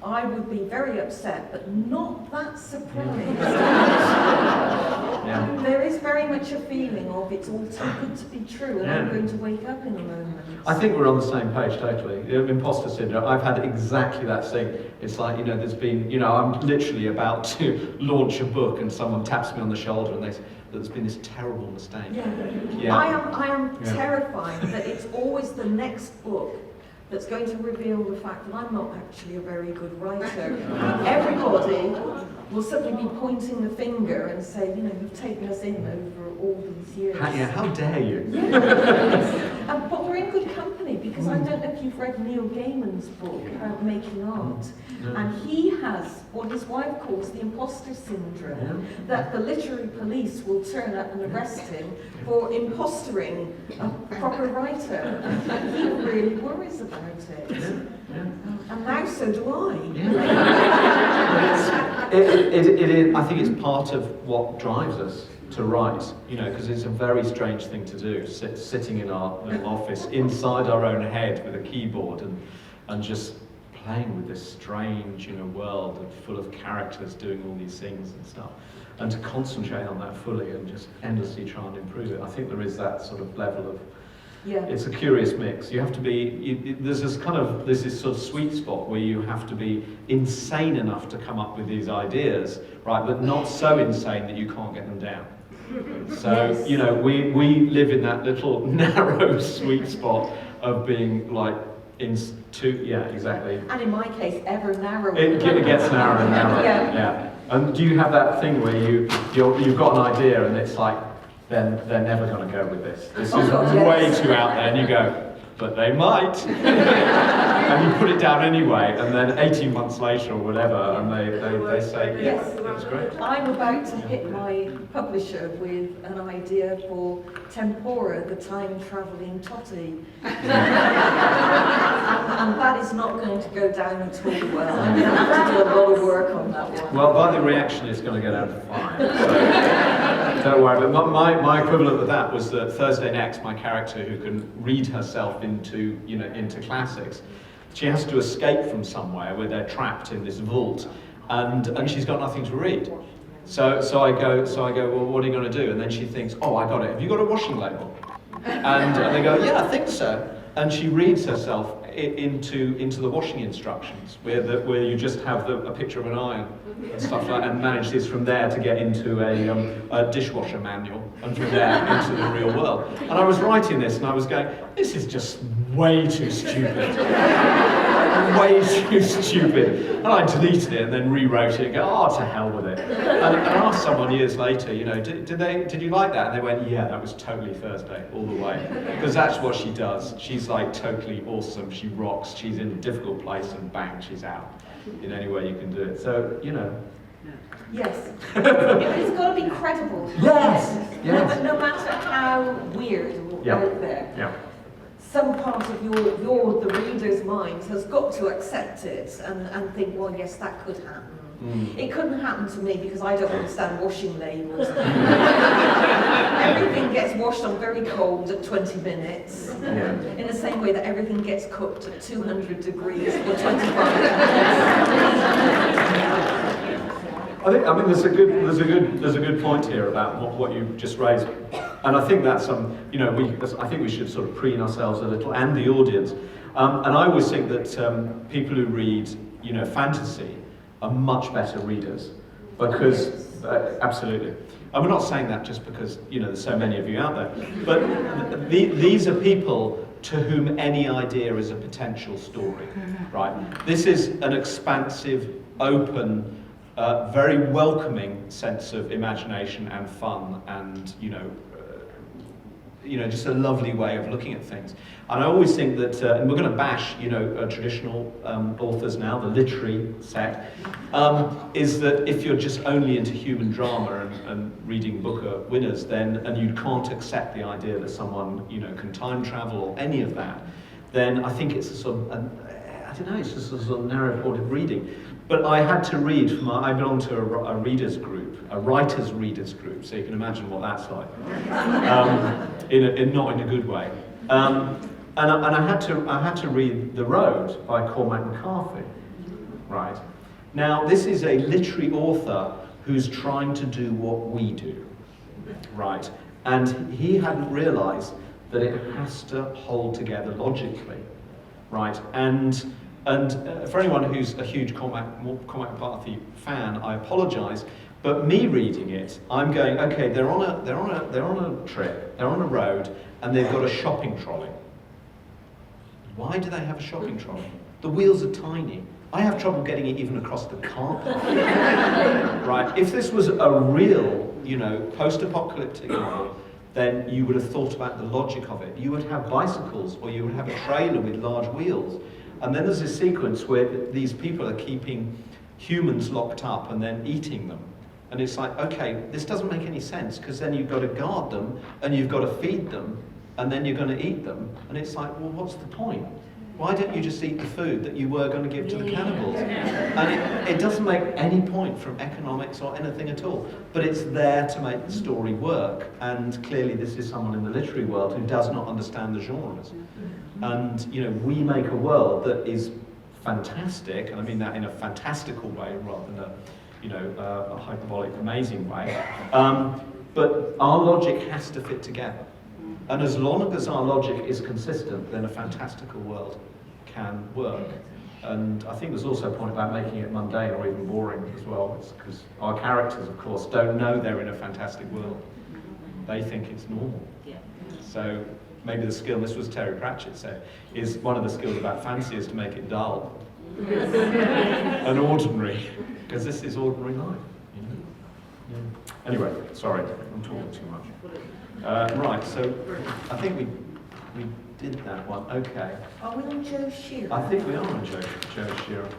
I would be very upset, but not that surprised. Yeah. There is very much a feeling of it's all too good to be true, and I'm going to wake up in a moment. I think we're on the same page totally. Imposter syndrome, I've had exactly that thing. It's like, there's been, I'm literally about to launch a book and someone taps me on the shoulder and they say, there's been this terrible mistake. Yeah. I am terrified that it's always the next book that's going to reveal the fact that I'm not actually a very good writer. Everybody will suddenly be pointing the finger and say, you've taken us in over all these years. How dare you? Yeah. But we're in good company, because I don't know if you've read Neil Gaiman's book about making art. No. And he has what his wife calls the imposter syndrome, that the literary police will turn up and arrest him for impostering a proper writer. And he really worries about it. And now so do I. I think it's part of what drives us to write, because it's a very strange thing to do, sitting in our little office inside our own head with a keyboard and just playing with this strange, world full of characters doing all these things and stuff, and to concentrate on that fully and just endlessly try and improve it. I think there is that sort of level of, it's a curious mix. You have to be, there's this sort of sweet spot where you have to be insane enough to come up with these ideas, right, but not so insane that you can't get them down. So, we live in that little narrow sweet spot of being like, exactly. And in my case, ever narrower. It gets narrower and narrower. Yeah. And do you have that thing where you've got an idea and it's like, then they're never going to go with this. This is way too out there, and you go, but they might. And you put it down anyway, and then 18 months later or whatever, and they say, yes, it was great. I'm about to hit my publisher with an idea for Tempora, the time-travelling totty. And that is not going to go down at all well. I'm going to have to do a lot of work on that one. Well, by the reaction, it's going to go down to 5. So don't worry. But my equivalent of that was that Thursday Next, my character who can read herself into classics, she has to escape from somewhere where they're trapped in this vault, and she's got nothing to read. So I go, well, what are you going to do? And then she thinks, oh, I got it. Have you got a washing label? And they go, yeah, I think so. And she reads herself into the washing instructions, where you just have a picture of an iron and stuff like that, and manage this from there to get into a dishwasher manual, and from there into the real world. And I was writing this, and I was going, this is just way too stupid. Way too stupid. And I deleted it and then rewrote it and go, oh, to hell with it. And I asked someone years later, did you like that? And they went, yeah, that was totally Thursday all the way. Because that's what she does. She's like totally awesome. She rocks. She's in a difficult place and bang, she's out in any way you can do it. So, Yes. It's got to be credible. Yes. No matter how weird or out there. Yeah. Some part of the reader's mind has got to accept it and think, well, yes, that could happen. It couldn't happen to me because I don't understand washing labels. Everything gets washed on very cold at 20 minutes, in the same way that everything gets cooked at 200 degrees for 25 minutes. I mean, there's a good point here about what you just raised, and I think that's I think we should sort of preen ourselves a little, and the audience. And I always think that people who read, fantasy are much better readers, because absolutely. And we're not saying that just because there's so many of you out there, but these are people to whom any idea is a potential story, right? This is an expansive, open, very welcoming sense of imagination and fun, and just a lovely way of looking at things. And I always think that, and we're going to bash, traditional authors now, the literary set, is that if you're just only into human drama and reading Booker winners, and you can't accept the idea that someone, can time travel or any of that, then I think it's a sort of I don't know, it's just a sort of narrow-thoughted reading. But I had to read from, I belong to a readers group, a writers' readers group, so you can imagine what that's like, not in a good way. And I had to read The Road by Cormac McCarthy, right? Now, this is a literary author who's trying to do what we do, right? And he hadn't realised that it has to hold together logically, right? And for anyone who's a huge Cormac McCarthy fan, I apologise, but me reading it, I'm going, okay, they're on a trip, they're on a road, and they've got a shopping trolley. Why do they have a shopping trolley? The wheels are tiny. I have trouble getting it even across the car park. Right? If this was a real, post-apocalyptic novel, then you would have thought about the logic of it. You would have bicycles, or you would have a trailer with large wheels. And then there's a sequence where these people are keeping humans locked up and then eating them. And it's like, okay, this doesn't make any sense, because then you've got to guard them, and you've got to feed them, and then you're going to eat them. And it's like, well, what's the point? Why don't you just eat the food that you were going to give to the cannibals? And it doesn't make any point from economics or anything at all. But it's there to make the story work. And clearly this is someone in the literary world who does not understand the genres. And, we make a world that is fantastic, and I mean that in a fantastical way rather than a hyperbolic, amazing way. But our logic has to fit together. And as long as our logic is consistent, then a fantastical world can work. And I think there's also a point about making it mundane or even boring as well, because our characters, of course, don't know they're in a fantastic world. They think it's normal. So maybe the skill, this was Terry Pratchett said, is one of the skills about fantasy is to make it dull and ordinary, because this is ordinary life. Anyway, sorry, I'm talking too much. Right, so I think we did that one. Okay. Are we on Joe Shearer? I think we are on Joe Shearer.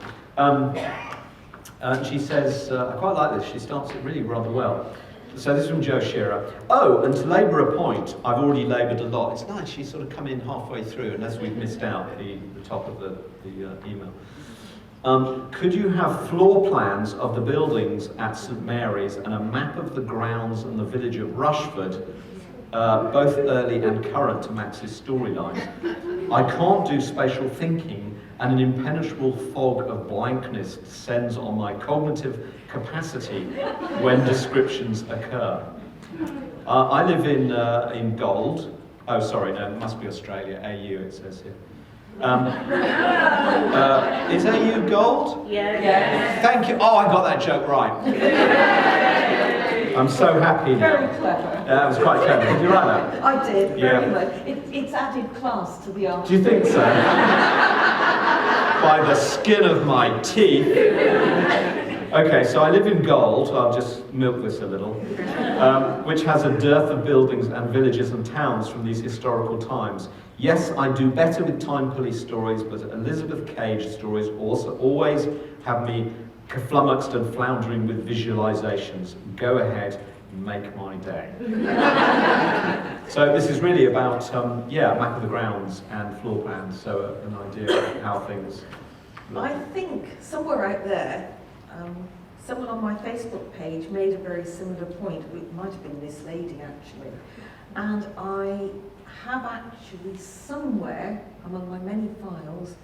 She says, I quite like this. She starts it really rather well. So this is from Joe Shearer. Oh, and to labour a point, I've already laboured a lot. It's nice. She's sort of come in halfway through, unless we've missed out the top of the email. Could you have floor plans of the buildings at St Mary's and a map of the grounds and the village of Rushford, both early and current to Max's storyline? I can't do spatial thinking, and an impenetrable fog of blankness descends on my cognitive capacity when descriptions occur. I live in Gold. Oh, sorry, no, it must be Australia. AU, it says here. Is AU Gold? Yeah. Thank you. Oh, I got that joke right. I'm so happy now. Very clever. Yeah, that was quite clever. Did you write that? I did, Yeah. very much. It's added class to the art. Do you think so? By the skin of my teeth. Okay, so I live in Gold, I'll just milk this a little, which has a dearth of buildings and villages and towns from these historical times. Yes, I do better with time police stories, but Elizabeth Cage stories also always have me flummoxed and floundering with visualizations. Go ahead, make my day. So this is really about, map of the grounds and floor plans, so an idea of how things look. I think somewhere out there, someone on my Facebook page made a very similar point. It might have been this lady actually. And I have actually somewhere among my many files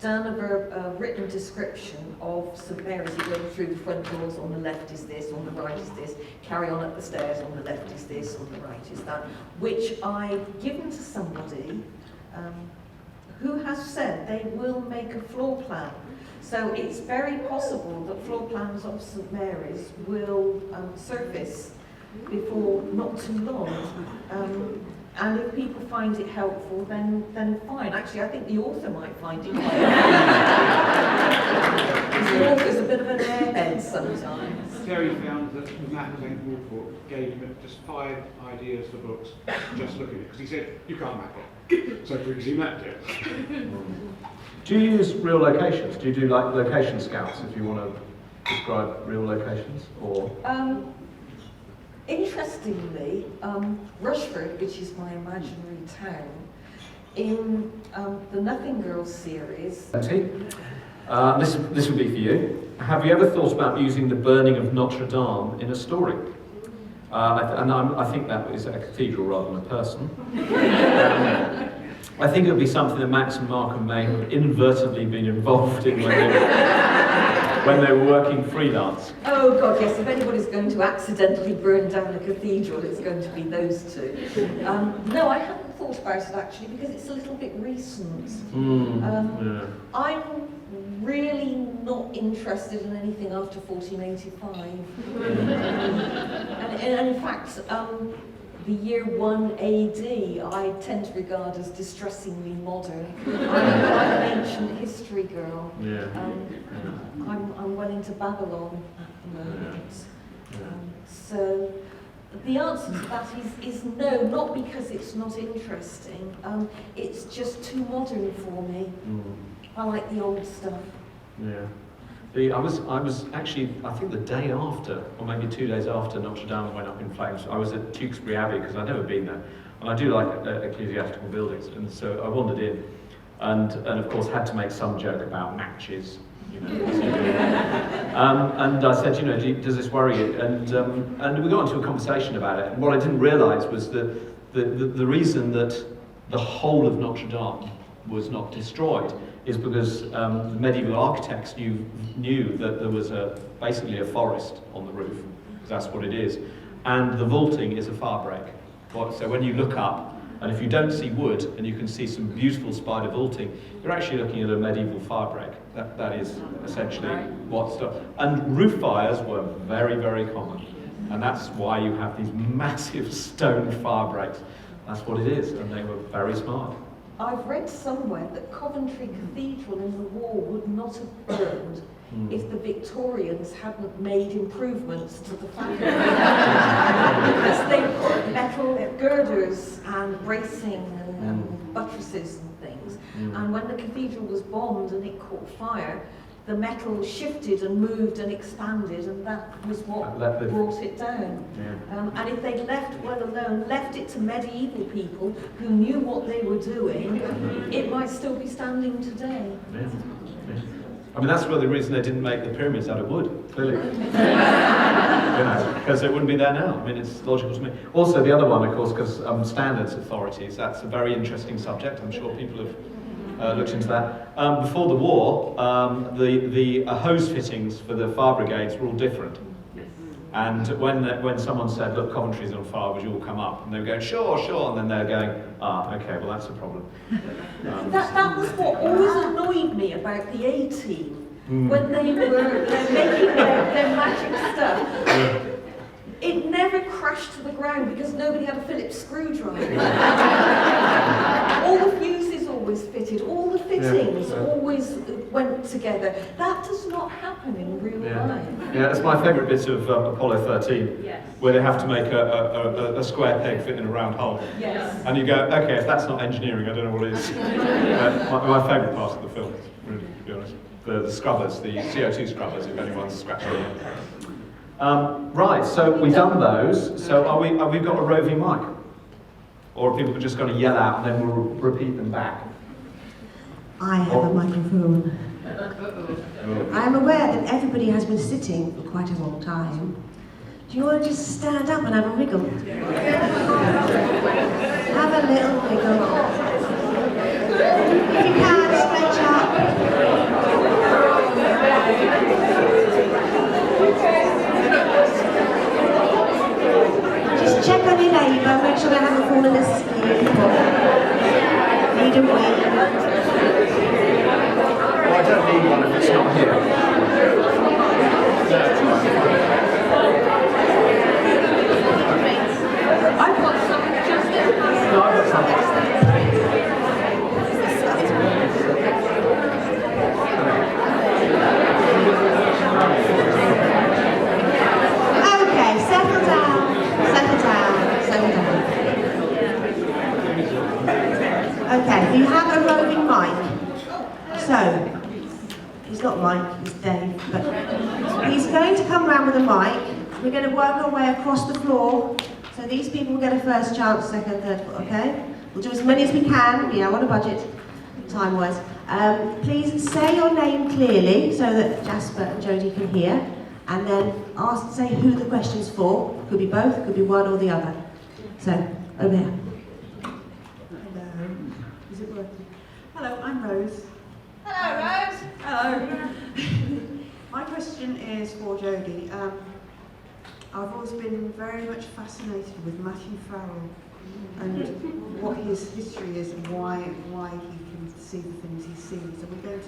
done a written description of St Mary's. You go through the front doors, on the left is this, on the right is this, carry on up the stairs, on the left is this, on the right is that, which I've given to somebody who has said they will make a floor plan. So it's very possible that floor plans of St Mary's will surface before not too long. And if people find it helpful, then fine. Actually, I think the author might find it quite helpful. The author's a bit of an airhead sometimes. Terry found that the map of St Walport gave him just 5 ideas for books, just looking at it, because he said, you can't map it. So Briggsy he mapped it. Do you use real locations? Do you do like location scouts if you want to describe real locations? Or Interestingly, Rushford, which is my imaginary town, in the the Nothing Girls series. This would be for you. Have you ever thought about using the burning of Notre Dame in a story? I think that is a cathedral rather than a person. I think it would be something that Max and Markham may have inadvertently been involved in when they were working freelance. Oh God, yes, if anybody's going to accidentally burn down a cathedral, it's going to be those two. No, I hadn't thought about it actually, because it's a little bit recent. Yeah. I'm really not interested in anything after 1485. and in fact, the year 1 AD I tend to regard as distressingly modern. I'm an ancient history girl. Yeah. I'm well into Babylon at the moment. So the answer to that is no, not because it's not interesting. It's just too modern for me. I like the old stuff. Yeah. I was actually, I think the day after, or maybe 2 days after Notre Dame went up in flames, I was at Tewkesbury Abbey, because I'd never been there. And I do like ecclesiastical buildings, and so I wandered in. And of course had to make some joke about matches, you know. And I said, you know, does this worry you? And we got into a conversation about it. And what I didn't realise was that the reason that the whole of Notre Dame was not destroyed is because medieval architects knew that there was basically a forest on the roof, because that's what it is, and the vaulting is a fire break. So when you look up, and if you don't see wood and you can see some beautiful spider vaulting, you're actually looking at a medieval fire break. That is essentially what's done. And roof fires were very, very common, and that's why you have these massive stone fire breaks. That's what it is, and they were very smart. I've read somewhere that Coventry Cathedral in the war would not have burned if the Victorians hadn't made improvements to the fabric. Because they put metal girders and bracing and buttresses and things. And when the cathedral was bombed and it caught fire, the metal shifted and moved and expanded, and that was what brought it down. Yeah. And if they'd left it to medieval people who knew what they were doing, it might still be standing today. Yeah. Yeah. I mean, that's the reason they didn't make the pyramids out of wood, clearly. Because it wouldn't be there now. I mean, it's logical to me. Also, the other one, of course, because standards authorities, that's a very interesting subject. I'm sure people have looked into that. Before the war, the hose fittings for the fire brigades were all different. And when someone said, look, Coventry's on fire, would you all come up? And they were going, sure, and then they're going, okay, well that's a problem. That was what always annoyed me about the A-Team. When they were making their magic stuff. It never crashed to the ground because nobody had a Phillips screwdriver. All the fuses always fitted, all the fittings always went together. That does not happen in real life. Yeah, that's my favourite bit of Apollo 13, where they have to make a square peg fit in a round hole. Yes. And you go, okay, if that's not engineering, I don't know what it is. My favourite part of the film, really, to be honest. The scrubbers, the CO2 scrubbers, if anyone's scratching it. Right, so we've done those. So have we got a roving mic? Or are people just going to yell out and then we'll repeat them back? I have a microphone. I am aware that everybody has been sitting for quite a long time. Do you want to just stand up and have a wriggle? Have a little wiggle. If you can, stretch up. Just check on your neighbour, make sure they haven't fallen asleep. Need a wig. Well, I don't need one if it's not here. I've got some just in No, I've got some. Okay, settle down. Okay, you have a roving mic. So, he's not Mike, he's Dave, but he's going to come round with a mic. We're going to work our way across the floor. So these people will get a first chance, second, third, okay? We'll do as many as we can, on a budget. time-wise. Please say your name clearly so that Jasper and Jodi can hear, and then say who the question's for. Could be both, could be one or the other. So, over here. Hello. Is it working? Hello, I'm Rose. Hello, Rose. Hello. My question is for Jodi. I've always been very much fascinated with Matthew Farrell and what his history is and why he can see the things he sees. Are we going to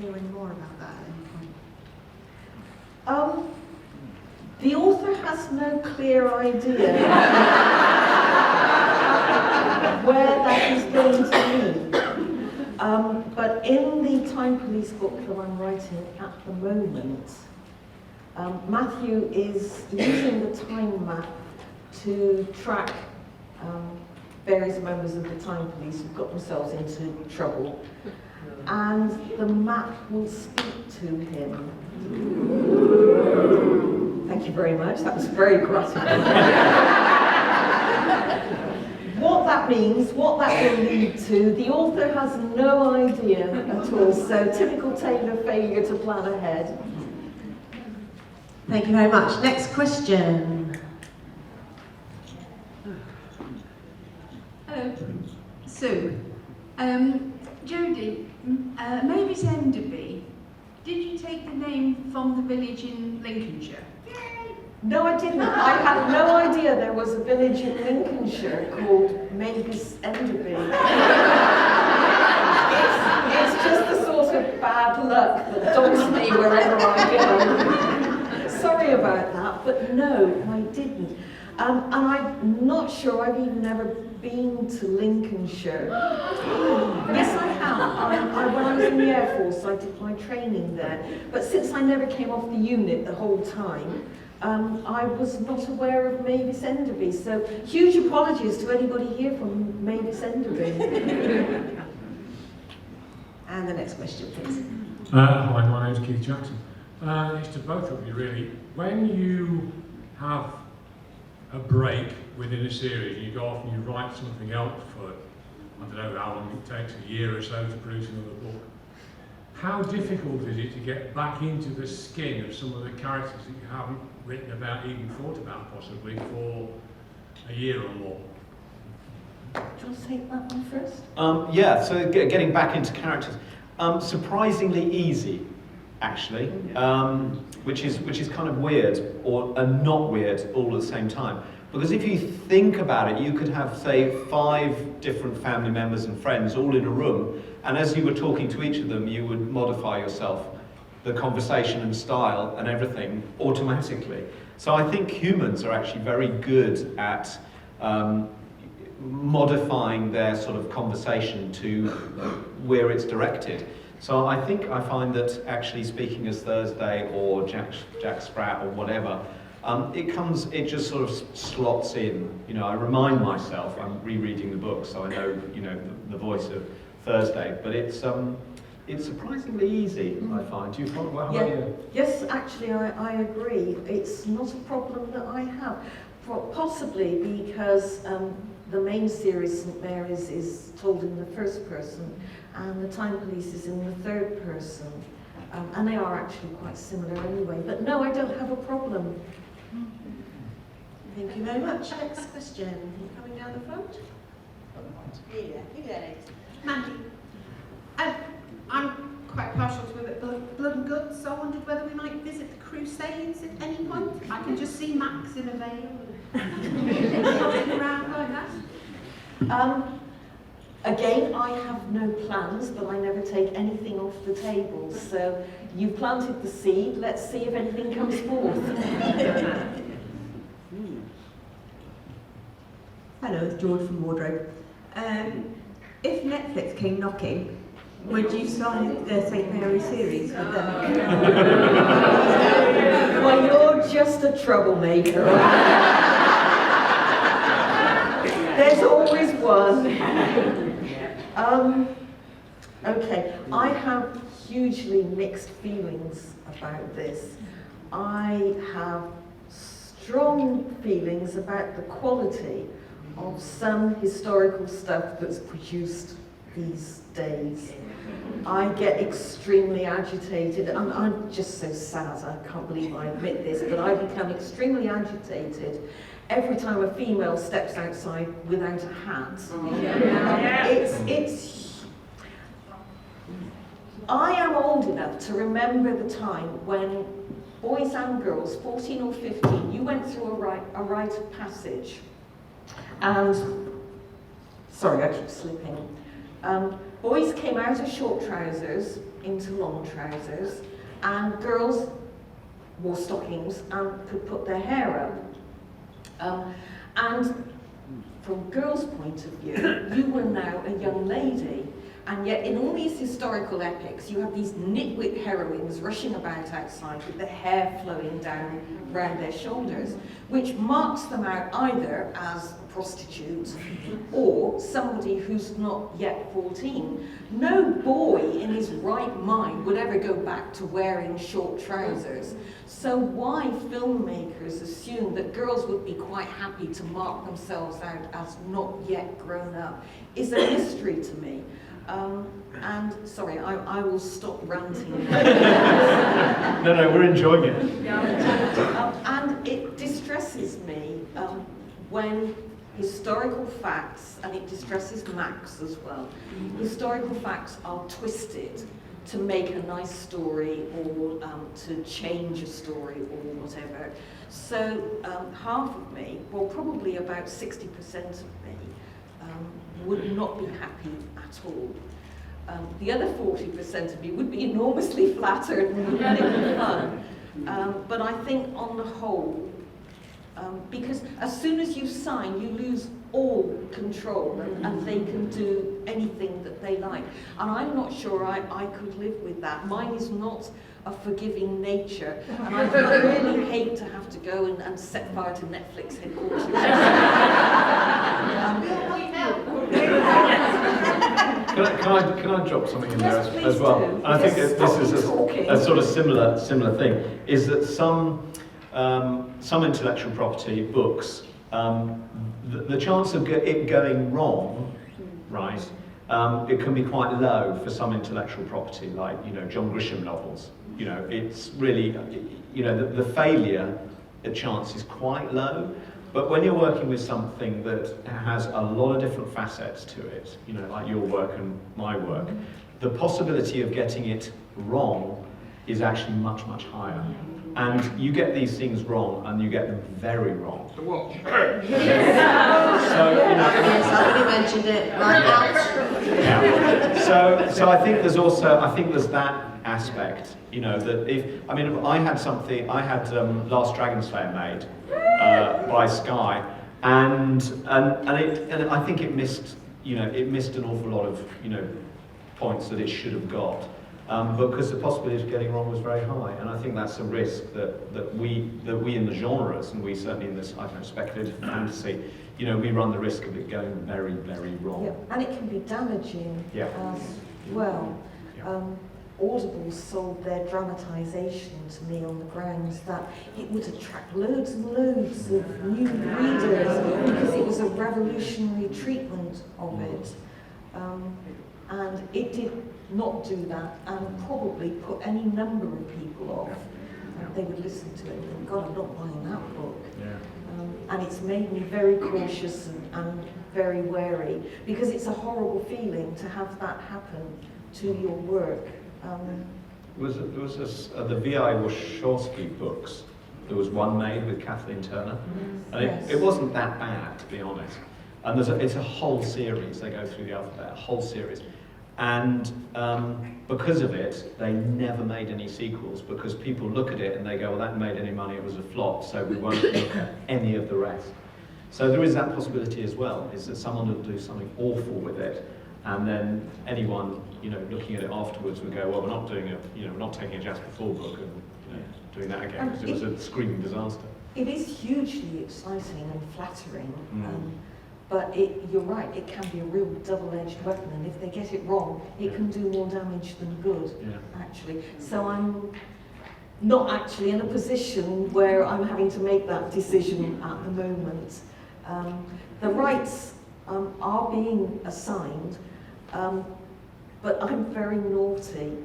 hear any more about that at any point? The author has no clear idea where that is going to lead. But in the Time Police book that I'm writing at the moment, Matthew is using the time map to track various members of the Time Police who've got themselves into trouble, and the map will speak to him. Thank you very much, that was very gratifying. What that means, what that will lead to, the author has no idea at all, so typical Taylor failure to plan ahead. Thank you very much. Next question. Hello, Sue. Jodi, Mavis Enderby, did you take the name from the village in Lincolnshire? No, I didn't. I had no idea there was a village in Lincolnshire called Mavis Enderby. It's just the sort of bad luck that dogs me wherever I go. Sorry about that, but no, I didn't. And I'm not sure I've even ever been to Lincolnshire. Yes, I have. When I was in the Air Force, I did my training there. But since I never came off the unit the whole time, I was not aware of Mavis Enderby. So huge apologies to anybody here from Mavis Enderby. And the next question, please. Hi, my name's Keith Jackson. It's to both of you, really. When you have a break within a series, you go off and you write something else for, I don't know how long it takes, a year or so to produce another book. How difficult is it to get back into the skin of some of the characters that you haven't written about, even thought about possibly, for a year or more? Do you want to take that one first? Yeah, so getting back into characters. Surprisingly easy, actually, which is kind of weird, or not weird all at the same time. Because if you think about it, you could have, say, 5 different family members and friends all in a room, and as you were talking to each of them, you would modify yourself, the conversation and style and everything, automatically. So I think humans are actually very good at modifying their sort of conversation to where it's directed. So I find that actually speaking as Thursday or Jack Sprat or whatever, it just sort of slots in. You know, I remind myself, I'm rereading the book, so I know, you know, the voice of Thursday, but it's surprisingly easy, I find. Do you follow what Yeah. about you? Yes, actually, I agree. It's not a problem that I have. Possibly because the main series, St Mary's, is told in the first person, and the Time Police is in the third person. And they are actually quite similar anyway. But no, I don't have a problem. Thank you very much. Next question. Coming down the front. Yeah, you get it. Mandy, I'm quite partial to a bit of blood and guts, so I wondered whether we might visit the Crusades at any point. I can just see Max in a veil and around like that. Again, I have no plans, but I never take anything off the table. So you planted the seed, let's see if anything comes forth. Hello, it's George from Wardrobe. If Netflix came knocking, would you sign the St Mary series with them? Well, you're just a troublemaker. There's always one. Okay, I have hugely mixed feelings about this. I have strong feelings about the quality of some historical stuff that's produced these days. I get extremely agitated. I'm just so sad, I can't believe I admit this, but I become extremely agitated every time a female steps outside without a hat. I am old enough to remember the time when boys and girls, 14 or 15, you went through a rite of passage. And, sorry, I keep slipping. Boys came out of short trousers into long trousers, and girls wore stockings and could put their hair up. And from girls' point of view, you were now a young lady. And yet in all these historical epics, you have these nitwit heroines rushing about outside with their hair flowing down around their shoulders, which marks them out either as prostitutes or somebody who's not yet 14. No boy in his right mind would ever go back to wearing short trousers. So why filmmakers assume that girls would be quite happy to mark themselves out as not yet grown up is a mystery to me. And sorry, I will stop ranting. No, we're enjoying it. And it distresses me when historical facts, and it distresses Max as well, historical facts are twisted to make a nice story or to change a story or whatever. So half of me, well probably about 60% of me, would not be happy at all. The other 40% of me would be enormously flattered and would make it fun. But I think on the whole, because as soon as you sign, you lose all control and they can do anything that they like. And I'm not sure I could live with that. Mine is not a forgiving nature. And I really hate to have to go and set fire to Netflix headquarters. Can I drop something in there Yes, as well? do. And I think Yes, this is stop a sort of similar thing, is that some intellectual property books, the chance of it going wrong, right, it can be quite low for some intellectual property, like, John Grisham novels. It's really, the failure chance is quite low. But when you're working with something that has a lot of different facets to it, like your work and my work, the possibility of getting it wrong is actually much, much higher. And you get these things wrong, and you get them very wrong. The watch. Yes, I already mentioned it. Right out. Yeah. So I think there's that aspect, that I had Last Dragon Slayer made by Sky, and I think it missed an awful lot of points that it should have got. Because the possibility of getting wrong was very high, and I think that's a risk that we in the genres, and we certainly in this speculative fantasy, we run the risk of it going very, very wrong. Yeah, and it can be damaging as well. Yeah. Audible sold their dramatisation to me on the grounds that it would attract loads and loads of new readers because it was a revolutionary treatment of it. And it did not do that, and probably put any number of people off. They would listen to it and think, God, I'm not buying that book. Yeah. And it's made me very cautious and very wary, because it's a horrible feeling to have that happen to your work. There was the V.I. Wachowski books. There was one made with Kathleen Turner, and it wasn't that bad, to be honest. And it's a whole series. They go through the alphabet, a whole series. And because of it, they never made any sequels, because people look at it and they go, well, that made any money, it was a flop, so we won't look at any of the rest. So there is that possibility as well, is that someone will do something awful with it, and then anyone, looking at it afterwards would go, well, we're not doing it, we're not taking a Jasper Fforde book and doing that again, because it was a screaming disaster. It is hugely exciting and flattering. But you're right, it can be a real double-edged weapon, and if they get it wrong, it can do more damage than good, actually. So I'm not actually in a position where I'm having to make that decision at the moment. The rights are being assigned, But I'm very naughty,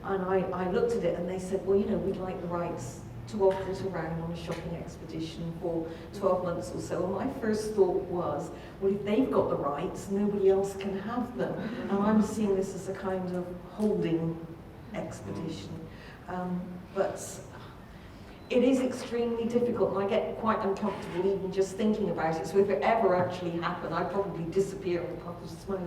and I looked at it and they said, well, you know, we'd like the rights to offer it around on a shopping expedition for 12 months or so. And my first thought was, well, if they've got the rights, nobody else can have them. And I'm seeing this as a kind of holding expedition. But it is extremely difficult, and I get quite uncomfortable even just thinking about it. So if it ever actually happened, I'd probably disappear in a puff of smoke.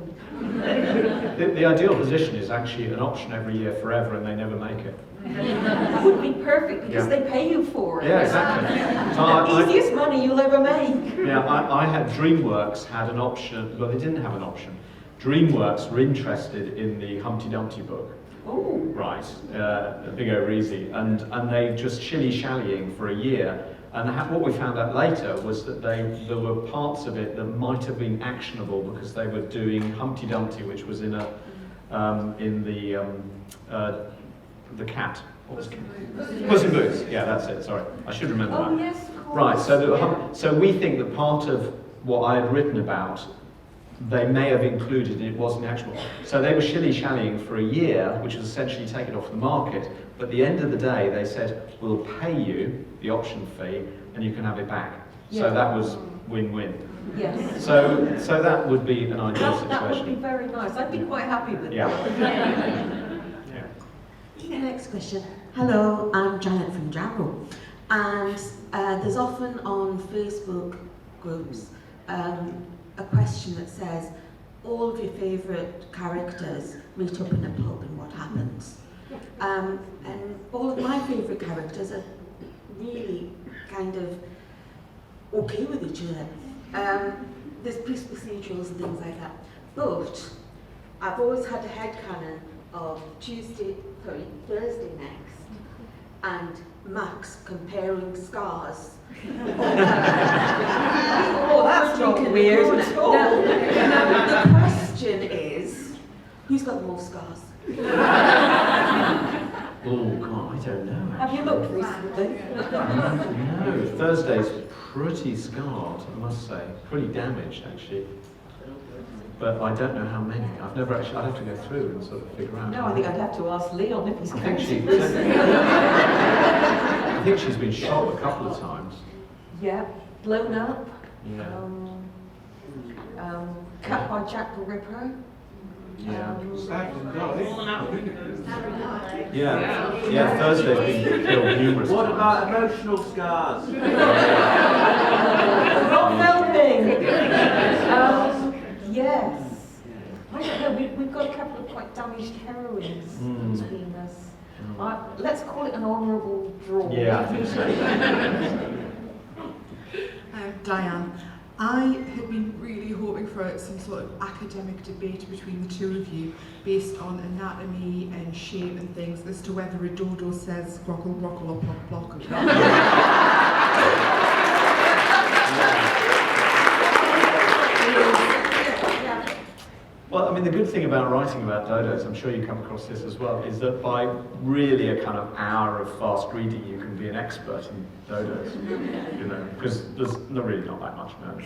The ideal position is actually an option every year forever, and they never make it. That would be perfect, because they pay you for it. Yeah, exactly. So Easiest money you'll ever make. Yeah, I had DreamWorks had an option, well, they didn't have an option. DreamWorks were interested in the Humpty Dumpty book. Oh. Right, Big O Reezy, and they just shilly-shallying for a year. And what we found out later was that there were parts of it that might have been actionable because they were doing Humpty Dumpty, which was in the cat. What was it? Puss in Boots. Yeah, that's it. Sorry, I should remember that. Oh yes, of course. Right. So we think that part of what I had written about, they may have included, and it wasn't actual. So they were shilly-shallying for a year, which was essentially taken off the market. But at the end of the day, they said, we'll pay you the option fee, and you can have it back. Yeah. So that was win-win. Yes. So that would be an ideal situation. That would be very nice. I'd be quite happy with Yeah. that. The next question. Hello, I'm Janet from JodiWorld, and there's often on Facebook groups a question that says, all of your favourite characters meet up in a pub and what happens? And all of my favourite characters are really kind of okay with each other. There's police procedurals and things like that. But I've always had a headcanon of Thursday next, and Max comparing scars. Oh, that's not weird at all. Now, the question is, who's got the most scars? Oh God, I don't know. Have you looked recently? No, Thursday's pretty scarred, I must say. Pretty damaged, actually. But I don't know how many. I've never actually, I'd have to go through and sort of figure out. No, I think I'd have to ask Leon if he's I think she's been shot a couple of times. Yeah, blown up. Yeah. Cut by Jack the Ripper. Yeah. Stabbed and died. Yeah, Thursday's been killed numerous What times. about emotional scars? Not filming! Yes. I don't know, we've got a couple of quite damaged heroines between us. Let's call it an honourable draw. Yeah, I think so. Diane, I have been really hoping for some sort of academic debate between the two of you based on anatomy and shape and things as to whether a dodo says grockle, grockle or plock, plock. Well, I mean, the good thing about writing about dodos, I'm sure you come across this as well, is that by really a kind of hour of fast reading, you can be an expert in dodos, you know, because there's really not that much known.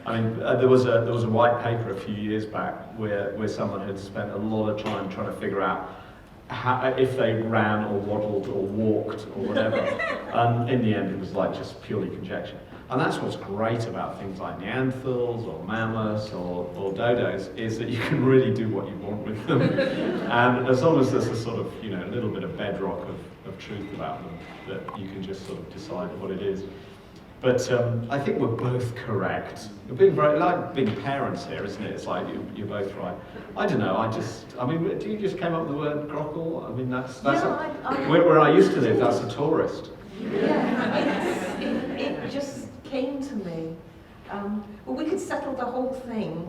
I mean, there was a white paper a few years back where someone had spent a lot of time trying to figure out how, if they ran or waddled or walked or whatever, and in the end it was like just purely conjecture. And that's what's great about things like Neanderthals or mammoths or dodos, is that you can really do what you want with them. And as long as there's a sort of, you know, a little bit of bedrock of truth about them, that you can just sort of decide what it is. But I think we're both correct. We're being very, like being parents here, isn't it? It's like you're both right. I don't know, I mean, do you just came up with the word grockle? I mean, that's where I used to live, that's a tourist. Yeah, it just came to me. Well, we could settle the whole thing.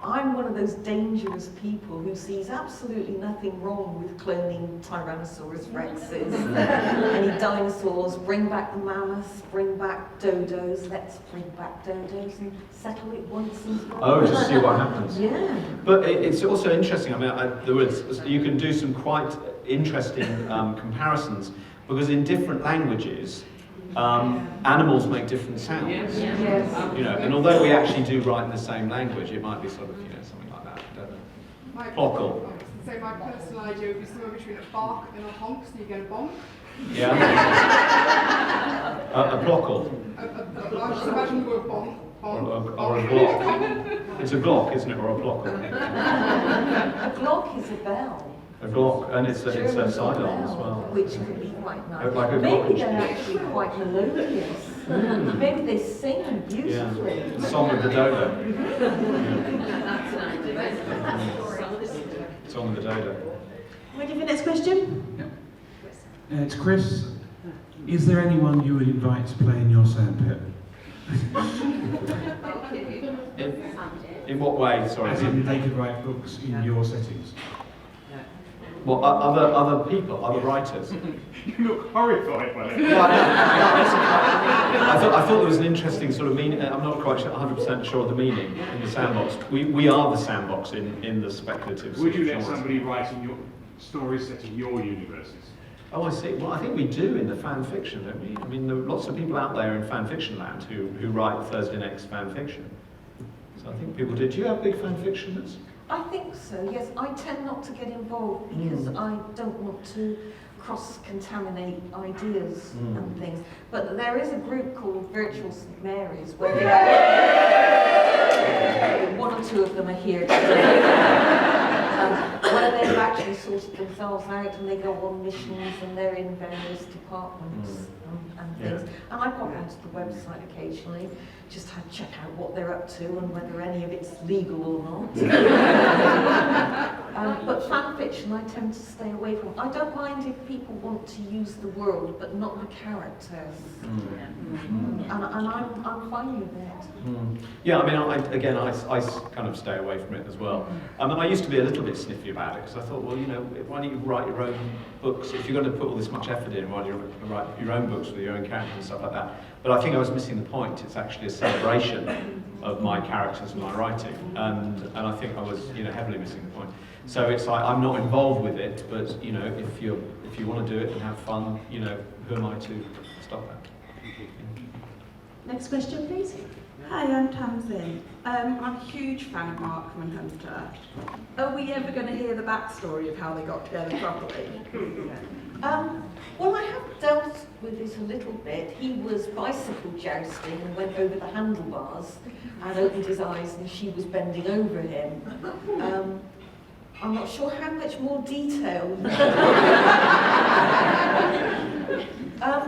I'm one of those dangerous people who sees absolutely nothing wrong with cloning Tyrannosaurus rexes, any dinosaurs, bring back the mammoths, bring back dodos, let's bring back dodos and settle it once and for all. Oh, just see what happens. Yeah. But it's also interesting, I mean, you can do some quite interesting comparisons, because in different languages, animals make different sounds. Yes. You know, and although we actually do write in the same language, it might be sort of, you know, something like that. I don't know. Plockle. So my personal idea would be somewhere between a bark and a honk, so you get a bonk. Yeah. A plockle. I just imagine the word bonk. Or a glock. It's a glock, isn't it, or a plockle? A glock is a bell. A glock, and it's a Germans got sidearm bell, as well. which can be quite nice. Like a Maybe glockenspiel. they're actually quite melodious. Maybe they sing beautifully. Yeah. Song of the Dodo. Song of the Dodo. Ready for the next question? It's Chris. Is there anyone you would invite to play in your sandpit? In what way? Sorry. As in they could write books in your settings. Well, other people, other writers. You look horrified by that. I thought there was an interesting sort of meaning. I'm not quite 100% sure of the meaning in the sandbox. We are the sandbox in the speculative. Would you let genres. somebody write in your stories set in your universes? Oh, I see. Well, I think we do in the fan fiction, don't we? I mean, there are lots of people out there in fan fiction land who write Thursday Next fan fiction. So I think people do. Do you have big fan fictioners? I think so, yes. I tend not to get involved because I don't want to cross-contaminate ideas and things. But there is a group called Virtual St Mary's where one or two of them are here today. Where they've actually sorted themselves out and they go on missions and they're in various departments and things. And I pop onto the website occasionally just to check out what they're up to and whether any of it's legal or not. But fan fiction I tend to stay away from. I don't mind if people want to use the world but not the characters. And I'm fine with it. Yeah, I mean, I kind of stay away from it as well. I used to be a little bit sniffy about it because I thought, well, you know, why don't you write your own books? If you're going to put all this much effort in, why don't you write your own books with your own characters and stuff like that? But I think I was missing the point. It's actually a celebration of my characters and my writing, and I think I was, you know, heavily missing the point. So it's like I'm not involved with it, but you know, if you want to do it and have fun, you know, who am I to stop that? Next question, please. Hi, I'm Tamsin. I'm a huge fan of Markham and Hunter. Are we ever going to hear the backstory of how they got together properly? Well, I have dealt with it a little bit. He was bicycle jousting and went over the handlebars and opened his eyes and she was bending over him. I'm not sure how much more detail.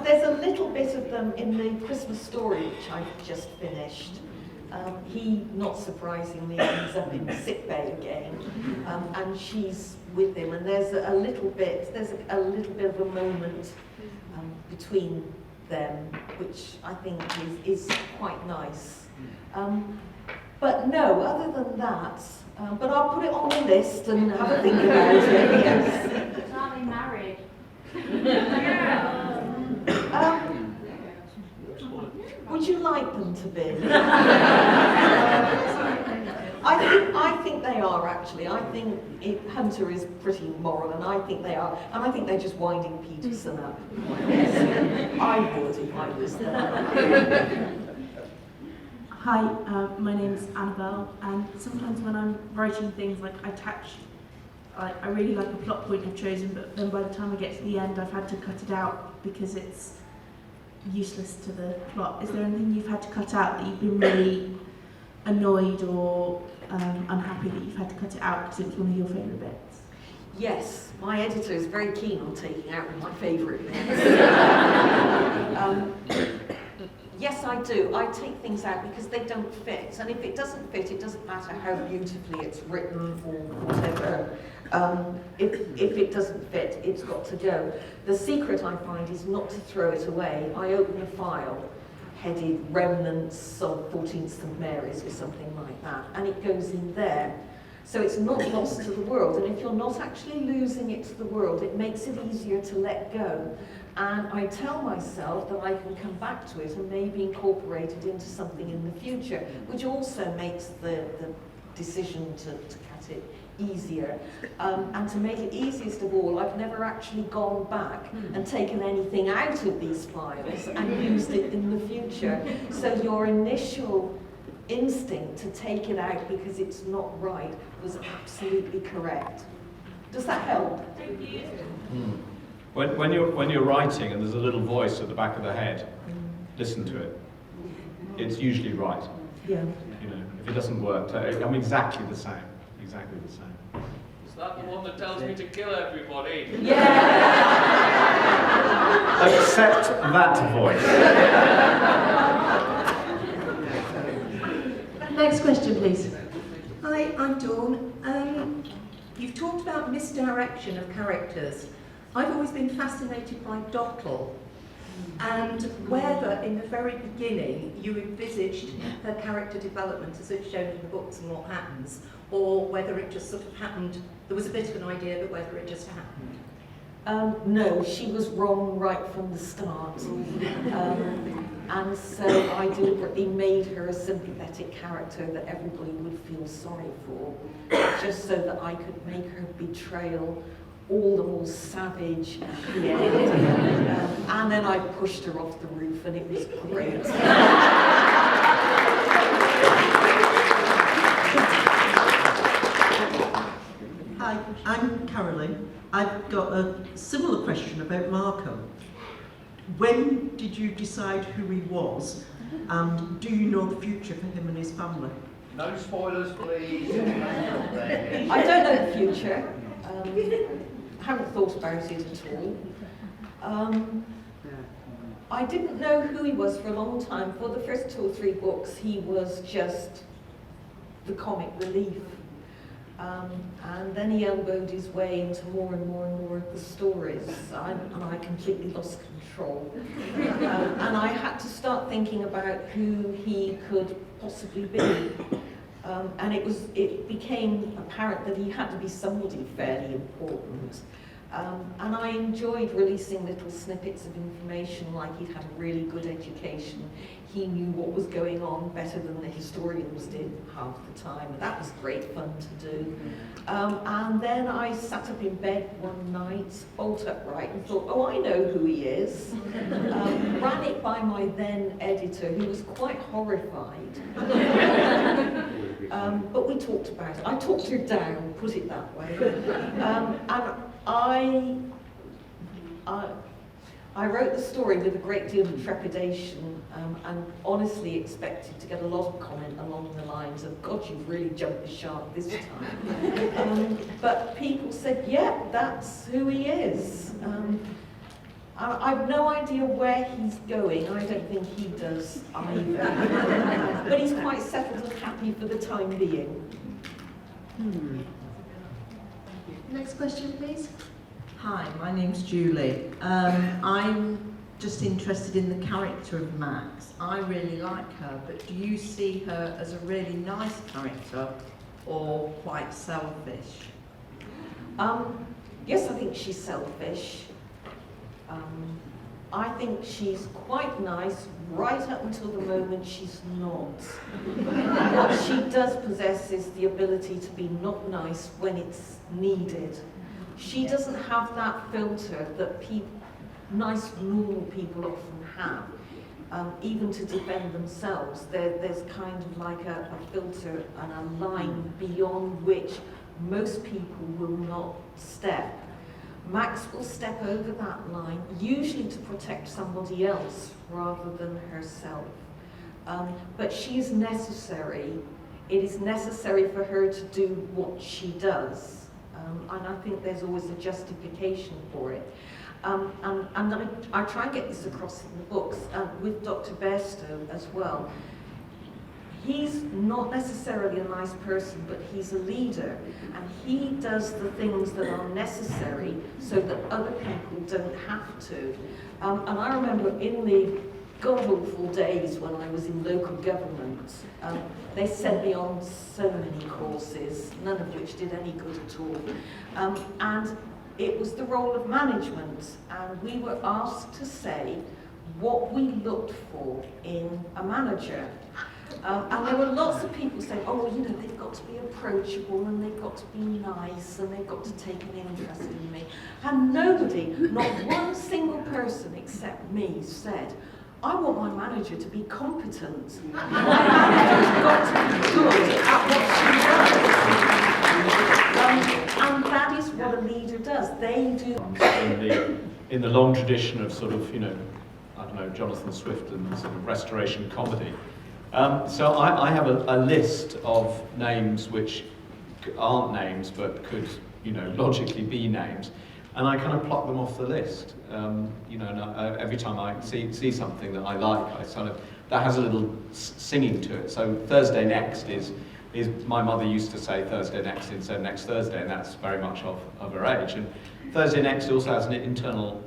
There's a little bit of them in the Christmas story, which I've just finished. He, not surprisingly, ends up in sickbay again, and she's with him. And there's a little bit of a moment between them, which I think is quite nice. But no, other than that. But I'll put it on the list and have a think about it. Yes. Are they married? Would you like them to be? I think they are actually. I think Hunter is pretty moral, and I think they are. And I think they're just winding Peterson up. Yes. I would if I was there. Hi, my name's Annabelle, and sometimes when I'm writing things, like I really like a plot point I've chosen, but then by the time I get to the end, I've had to cut it out because it's useless to the plot. Is there anything you've had to cut out that you've been really annoyed or unhappy that you've had to cut it out because it's one of your favourite bits? Yes, my editor is very keen on taking out my favourite bits. Yes, I do. I take things out because they don't fit. And if it doesn't fit, it doesn't matter how beautifully it's written or whatever. If it doesn't fit, it's got to go. The secret, I find, is not to throw it away. I open a file headed Remnants of 14th St Mary's or something like that, and it goes in there. So it's not lost to the world. And if you're not actually losing it to the world, it makes it easier to let go. And I tell myself that I can come back to it and maybe incorporate it into something in the future, which also makes the decision to cut it easier. And to make it easiest of all, I've never actually gone back and taken anything out of these files and used it in the future. So your initial instinct to take it out because it's not right was absolutely correct. Does that help? Thank you. When you're writing and there's a little voice at the back of the head, listen to it. It's usually right. Yeah. You know, if it doesn't work, I'm exactly the same. Exactly the same. Is that the one that tells me to kill everybody? Yeah. Accept that voice. Next question, please. Hi, I'm Dawn. You've talked about misdirection of characters. I've always been fascinated by Dottle, and whether in the very beginning you envisaged her character development as it's shown in the books and what happens, or whether it just sort of happened, there was a bit of an idea, but whether it just happened. No, she was wrong right from the start. And so I deliberately made her a sympathetic character that everybody would feel sorry for, just so that I could make her betrayal all the more savage at the end. And then I pushed her off the roof, and it was great. Hi, I'm Carolyn. I've got a similar question about Markham. When did you decide who he was, and do you know the future for him and his family? No spoilers, please. I don't know the future. I haven't thought about it at all. I didn't know who he was for a long time. For the first 2 or 3 books, he was just the comic relief. And then he elbowed his way into more and more and more of the stories, and I completely lost control. And I had to start thinking about who he could possibly be. And it became apparent that he had to be somebody fairly important. And I enjoyed releasing little snippets of information, like he'd had a really good education. He knew what was going on better than the historians did half the time. That was great fun to do. And then I sat up in bed one night, bolt upright, and thought, oh, I know who he is. Ran it by my then editor, who was quite horrified. But we talked about it. I talked her down, put it that way. And I wrote the story with a great deal of trepidation, and honestly expected to get a lot of comment along the lines of, God, you've really jumped the shark this time. But people said, yeah, that's who he is. I've no idea where he's going. I don't think he does either. But he's quite settled and happy for the time being. Next question, please. Hi, my name's Julie. I'm just interested in the character of Max. I really like her, but do you see her as a really nice character or quite selfish? Yes, I think she's selfish. I think she's quite nice right up until the moment she's not. What she does possess is the ability to be not nice when it's needed. She doesn't have that filter that nice, normal people often have, even to defend themselves. There's kind of like a filter and a line beyond which most people will not step. Max will step over that line, usually to protect somebody else rather than herself. But she is necessary. It is necessary for her to do what she does. And I think there's always a justification for it. And I try and get this across in the books, with Dr. Bairstow as well. He's not necessarily a nice person, but he's a leader, and he does the things that are necessary so that other people don't have to. And I remember in the god-awful days when I was in local government, they sent me on so many courses, none of which did any good at all. And it was the role of management, and we were asked to say what we looked for in a manager. And there were lots of people saying, oh, you know, they've got to be approachable, and they've got to be nice, and they've got to take an interest in me. And nobody, not one single person except me, said, I want my manager to be competent. My manager's got to be good at what she does. And that is what a leader does. They do. In the long tradition of sort of, I don't know, Jonathan Swift and sort of restoration comedy. So I have a list of names which aren't names but could, logically be names. And I kind of pluck them off the list. Every time I see something that I like, that has a little singing to it. So Thursday Next is my mother used to say Thursday Next instead of next Thursday, and that's very much of her age. And Thursday Next also has an internal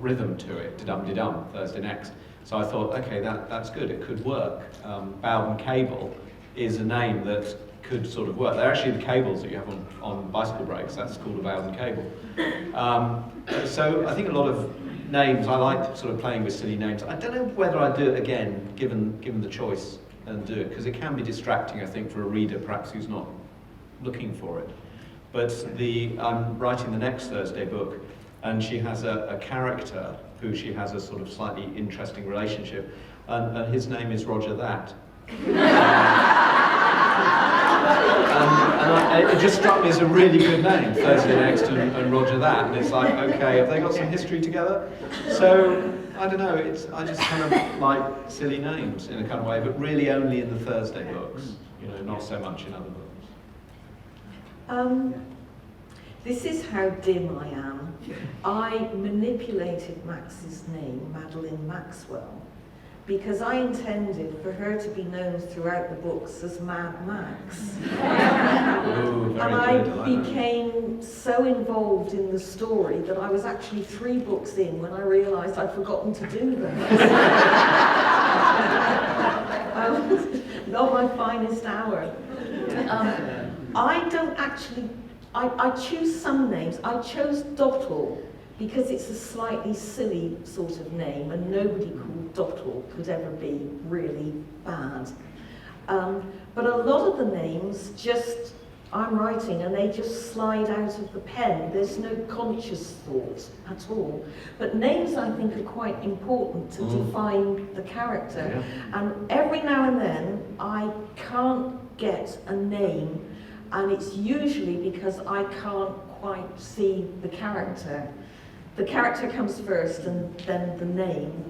rhythm to it, de-dum, Thursday Next. So I thought, okay, that's good, it could work. Bowden Cable is a name that could sort of work. They're actually the cables that you have on bicycle brakes, that's called a Bowden Cable. So I think a lot of names, I like sort of playing with silly names. I don't know whether I'd do it again, given the choice, and do it, because it can be distracting, I think, for a reader perhaps who's not looking for it. But I'm writing the next Thursday book, and she has a character who she has a sort of slightly interesting relationship, and his name is Roger That. And it just struck me as a really good name, Thursday Next and Roger That, and it's like, okay, have they got some history together? So, I don't know, I just kind of like silly names in a kind of way, but really only in the Thursday books, not so much in other books. This is how dim I am. I manipulated Max's name, Madeline Maxwell, because I intended for her to be known throughout the books as Mad Max. And I became so involved in the story that I was actually 3 books in when I realised I'd forgotten to do them. I was not my finest hour. I choose some names. I chose Dottle because it's a slightly silly sort of name, and nobody called Dottle could ever be really bad. But a lot of the names I'm writing and they just slide out of the pen. There's no conscious thought at all. But names, I think, are quite important to define the character. Yeah. And every now and then I can't get a name, and it's usually because I can't quite see the character. The character comes first and then the name.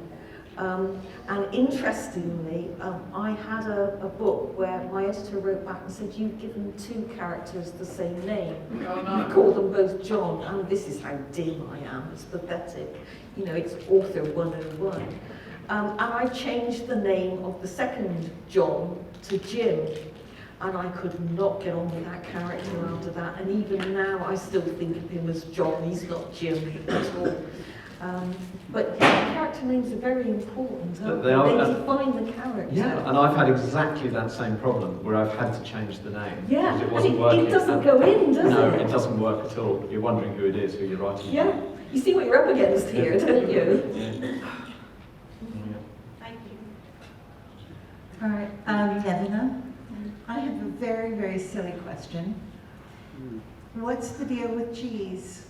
And interestingly, I had a book where my editor wrote back and said, you've given 2 characters the same name. Oh, no. You call them both John, and this is how dim I am, it's pathetic. It's author 101. And I changed the name of the second John to Jim. And I could not get on with that character after that. And even now, I still think of him as John. He's not Jim at all. But character names are very important. They define the character. Yeah, and I've had exactly that same problem where I've had to change the name. Yeah, because it wasn't working. It doesn't go in, does it? No, it doesn't work at all. You're wondering who it is, who you're writing. Yeah, you see what you're up against here, don't you? Yeah. Thank you. All right, Nevina. I have a very, very silly question. What's the deal with cheese?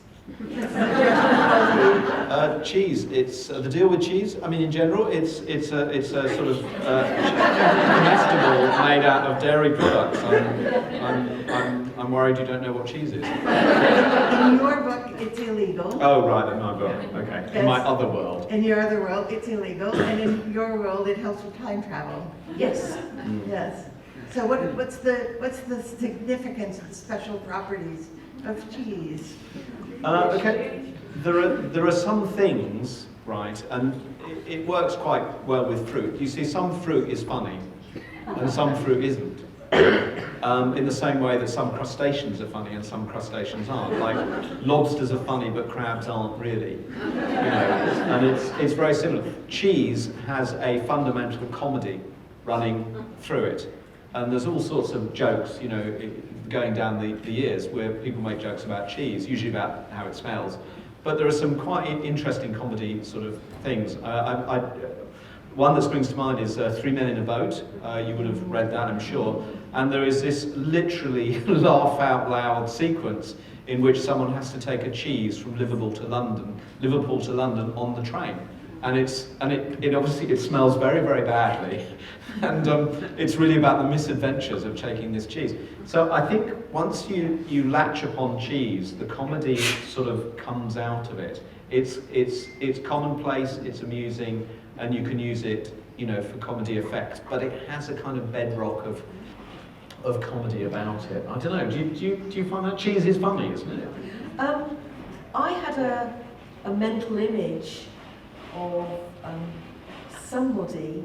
Cheese. It's the deal with cheese. I mean, in general, it's a sort of comestible made out of dairy products. I'm worried you don't know what cheese is. In your book, it's illegal. Oh, right, in my book. Okay. Yes. In my other world. In your other world, it's illegal, and in your world, it helps with time travel. Yes. Yes. So what's the significance of the special properties of cheese? Okay, there are some things, right, and it works quite well with fruit. You see, some fruit is funny, and some fruit isn't. In the same way that some crustaceans are funny and some crustaceans aren't. Like lobsters are funny, but crabs aren't really. And it's very similar. Cheese has a fundamental comedy running through it. And there's all sorts of jokes, going down the years where people make jokes about cheese, usually about how it smells. But there are some quite interesting comedy sort of things. One that springs to mind is 3 Men in a Boat. You would have read that, I'm sure. And there is this literally laugh out loud sequence in which someone has to take a cheese from Liverpool to London on the train. and it obviously it smells very, very badly, and it's really about the misadventures of taking this cheese. So I think once you latch upon cheese, the comedy sort of comes out of it. It's commonplace, it's amusing, and you can use it, you know, for comedy effect, but it has a kind of bedrock of comedy about it. I don't know. Do you find that cheese is funny, isn't it? I had a mental image of somebody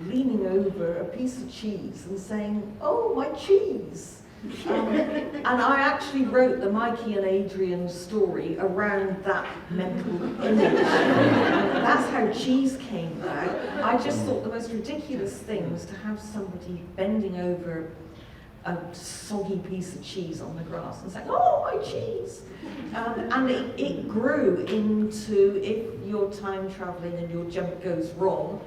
leaning over a piece of cheese and saying, "Oh, my cheese!" And I actually wrote the Mikey and Adrian story around that mental image. That's how cheese came about. I just thought the most ridiculous thing was to have somebody bending over a soggy piece of cheese on the grass and saying, "Oh, my cheese!" And it grew into, if you're time traveling and your jump goes wrong,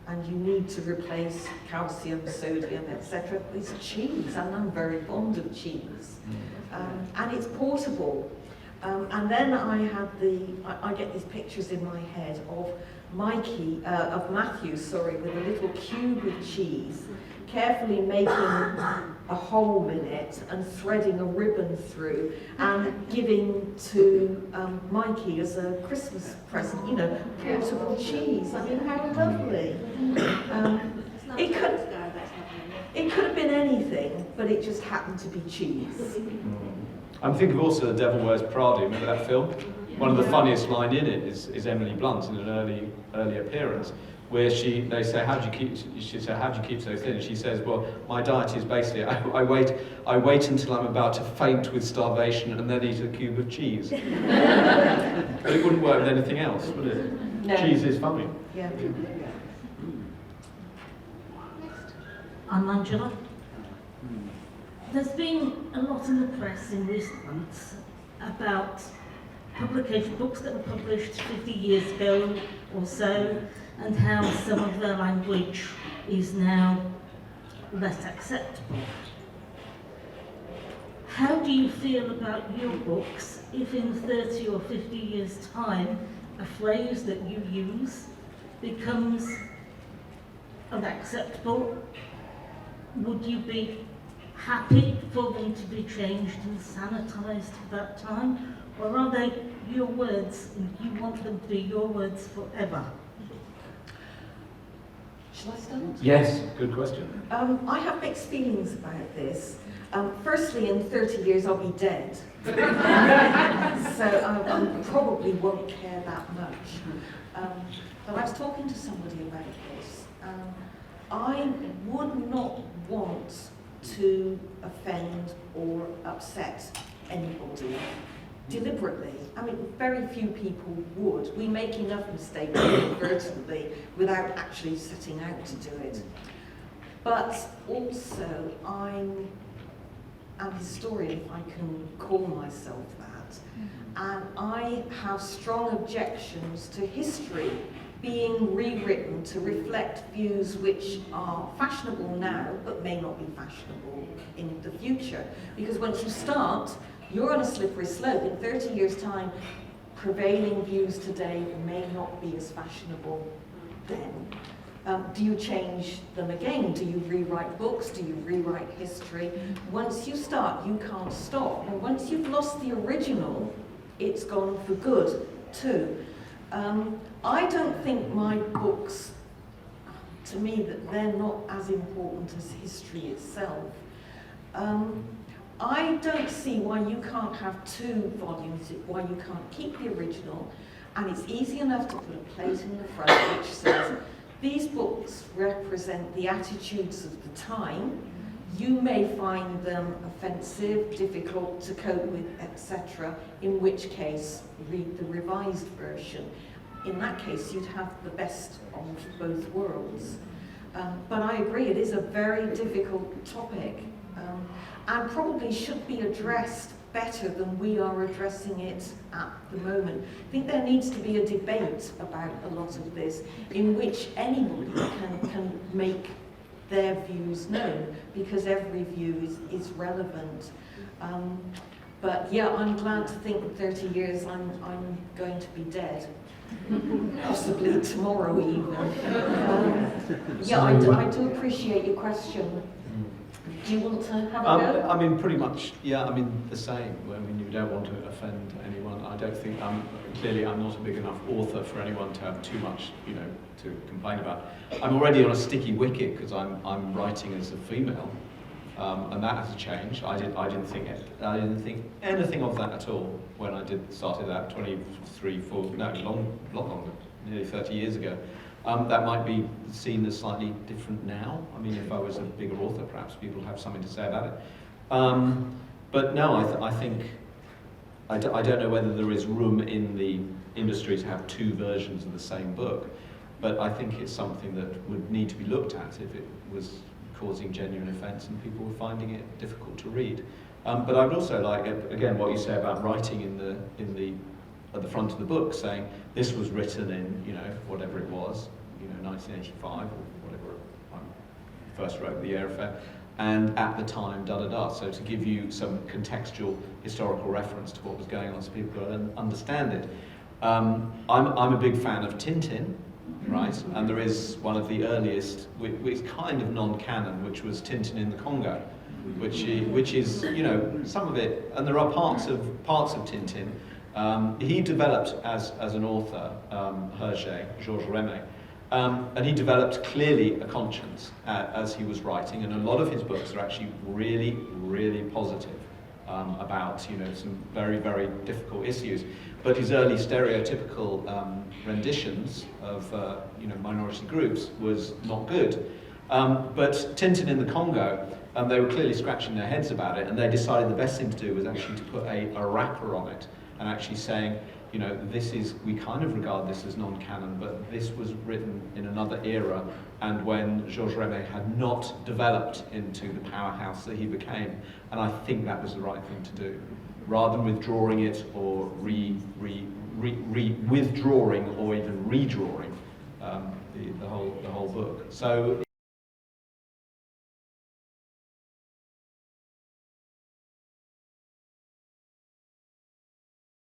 and you need to replace calcium, sodium, etc., it's cheese, and I'm very fond of cheese. And it's portable. And then I get these pictures in my head of Matthew, with a little cube of cheese, carefully making a hole in it and threading a ribbon through and giving to Mikey as a Christmas present, you know, portable cheese. I mean, how lovely. It could have been anything, but it just happened to be cheese. I'm thinking also The Devil Wears Prada. Remember that film? One of the funniest lines in it is Emily Blunt in an early appearance, where they say, how do you keep so thin? And she says, well, my diet is basically, I wait until I'm about to faint with starvation and then eat a cube of cheese. But it wouldn't work with anything else, would it? No. Cheese is funny. Yeah. I'm Angela. There's been a lot in the press in recent months about books that were published 50 years ago or so, and how some of their language is now less acceptable. How do you feel about your books if in 30 or 50 years' time a phrase that you use becomes unacceptable? Would you be happy for them to be changed and sanitized at that time? Or are they your words and you want them to be your words forever? Shall I start? Yes, good question. I have mixed feelings about this. Firstly, in 30 years I'll be dead. So I probably won't care that much. But I was talking to somebody about this. I would not want to offend or upset anybody deliberately. I mean, very few people would. We make enough mistakes inadvertently without actually setting out to do it. But also, I'm a historian, if I can call myself that, and I have strong objections to history being rewritten to reflect views which are fashionable now, but may not be fashionable in the future. Because once you start, you're on a slippery slope. In 30 years' time, prevailing views today may not be as fashionable then. Do you change them again? Do you rewrite books? Do you rewrite history? Once you start, you can't stop. And once you've lost the original, it's gone for good too. I don't think my books, to me, that they're not as important as history itself. I don't see why you can't have 2 volumes, why you can't keep the original, and it's easy enough to put a plate in the front which says, these books represent the attitudes of the time. You may find them offensive, difficult to cope with, etc., in which case, read the revised version. In that case, you'd have the best of both worlds. But I agree, it is a very difficult topic, and probably should be addressed better than we are addressing it at the moment. I think there needs to be a debate about a lot of this, in which anybody can make their views known, because every view is relevant. But yeah, I'm glad to think in 30 years I'm going to be dead. Possibly tomorrow even. Yeah, I do appreciate your question. Do you want to have a go? I mean, pretty much, yeah, I mean, the same. I mean, you don't want to offend anyone. I don't think, clearly I'm not a big enough author for anyone to have too much, you know, to complain about. I'm already on a sticky wicket because I'm writing as a female, and that has changed. I didn't think anything of that at all when I started out 23, 4, no, lot longer, nearly 30 years ago. That might be seen as slightly different now. I mean, if I was a bigger author, perhaps people have something to say about it. But no, I think, I don't know whether there is room in the industry to have two versions of the same book, but I think it's something that would need to be looked at if it was causing genuine offence and people were finding it difficult to read. But I would also like, again, what you say about writing at the front of the book, saying this was written in, you know, whatever it was, you know, 1985 or whatever I first wrote The Air Affair, and at the time, da-da-da. So to give you some contextual historical reference to what was going on so people could understand it. I'm a big fan of Tintin, right? And there is one of the earliest, which is kind of non-canon, which was Tintin in the Congo, which is, you know, some of it, and there are parts of Tintin. He developed as an author, Georges Remy, and he developed clearly a conscience as he was writing, and a lot of his books are actually really, really positive about, you know, some very, very difficult issues. But his early stereotypical renditions of, you know, minority groups was not good. But Tintin in the Congo, they were clearly scratching their heads about it, and they decided the best thing to do was actually to put a wrapper on it, and actually saying, you know, we kind of regard this as non-canon, but this was written in another era, and when Georges Remy had not developed into the powerhouse that he became, and I think that was the right thing to do, rather than withdrawing it or withdrawing or even redrawing the whole book. So.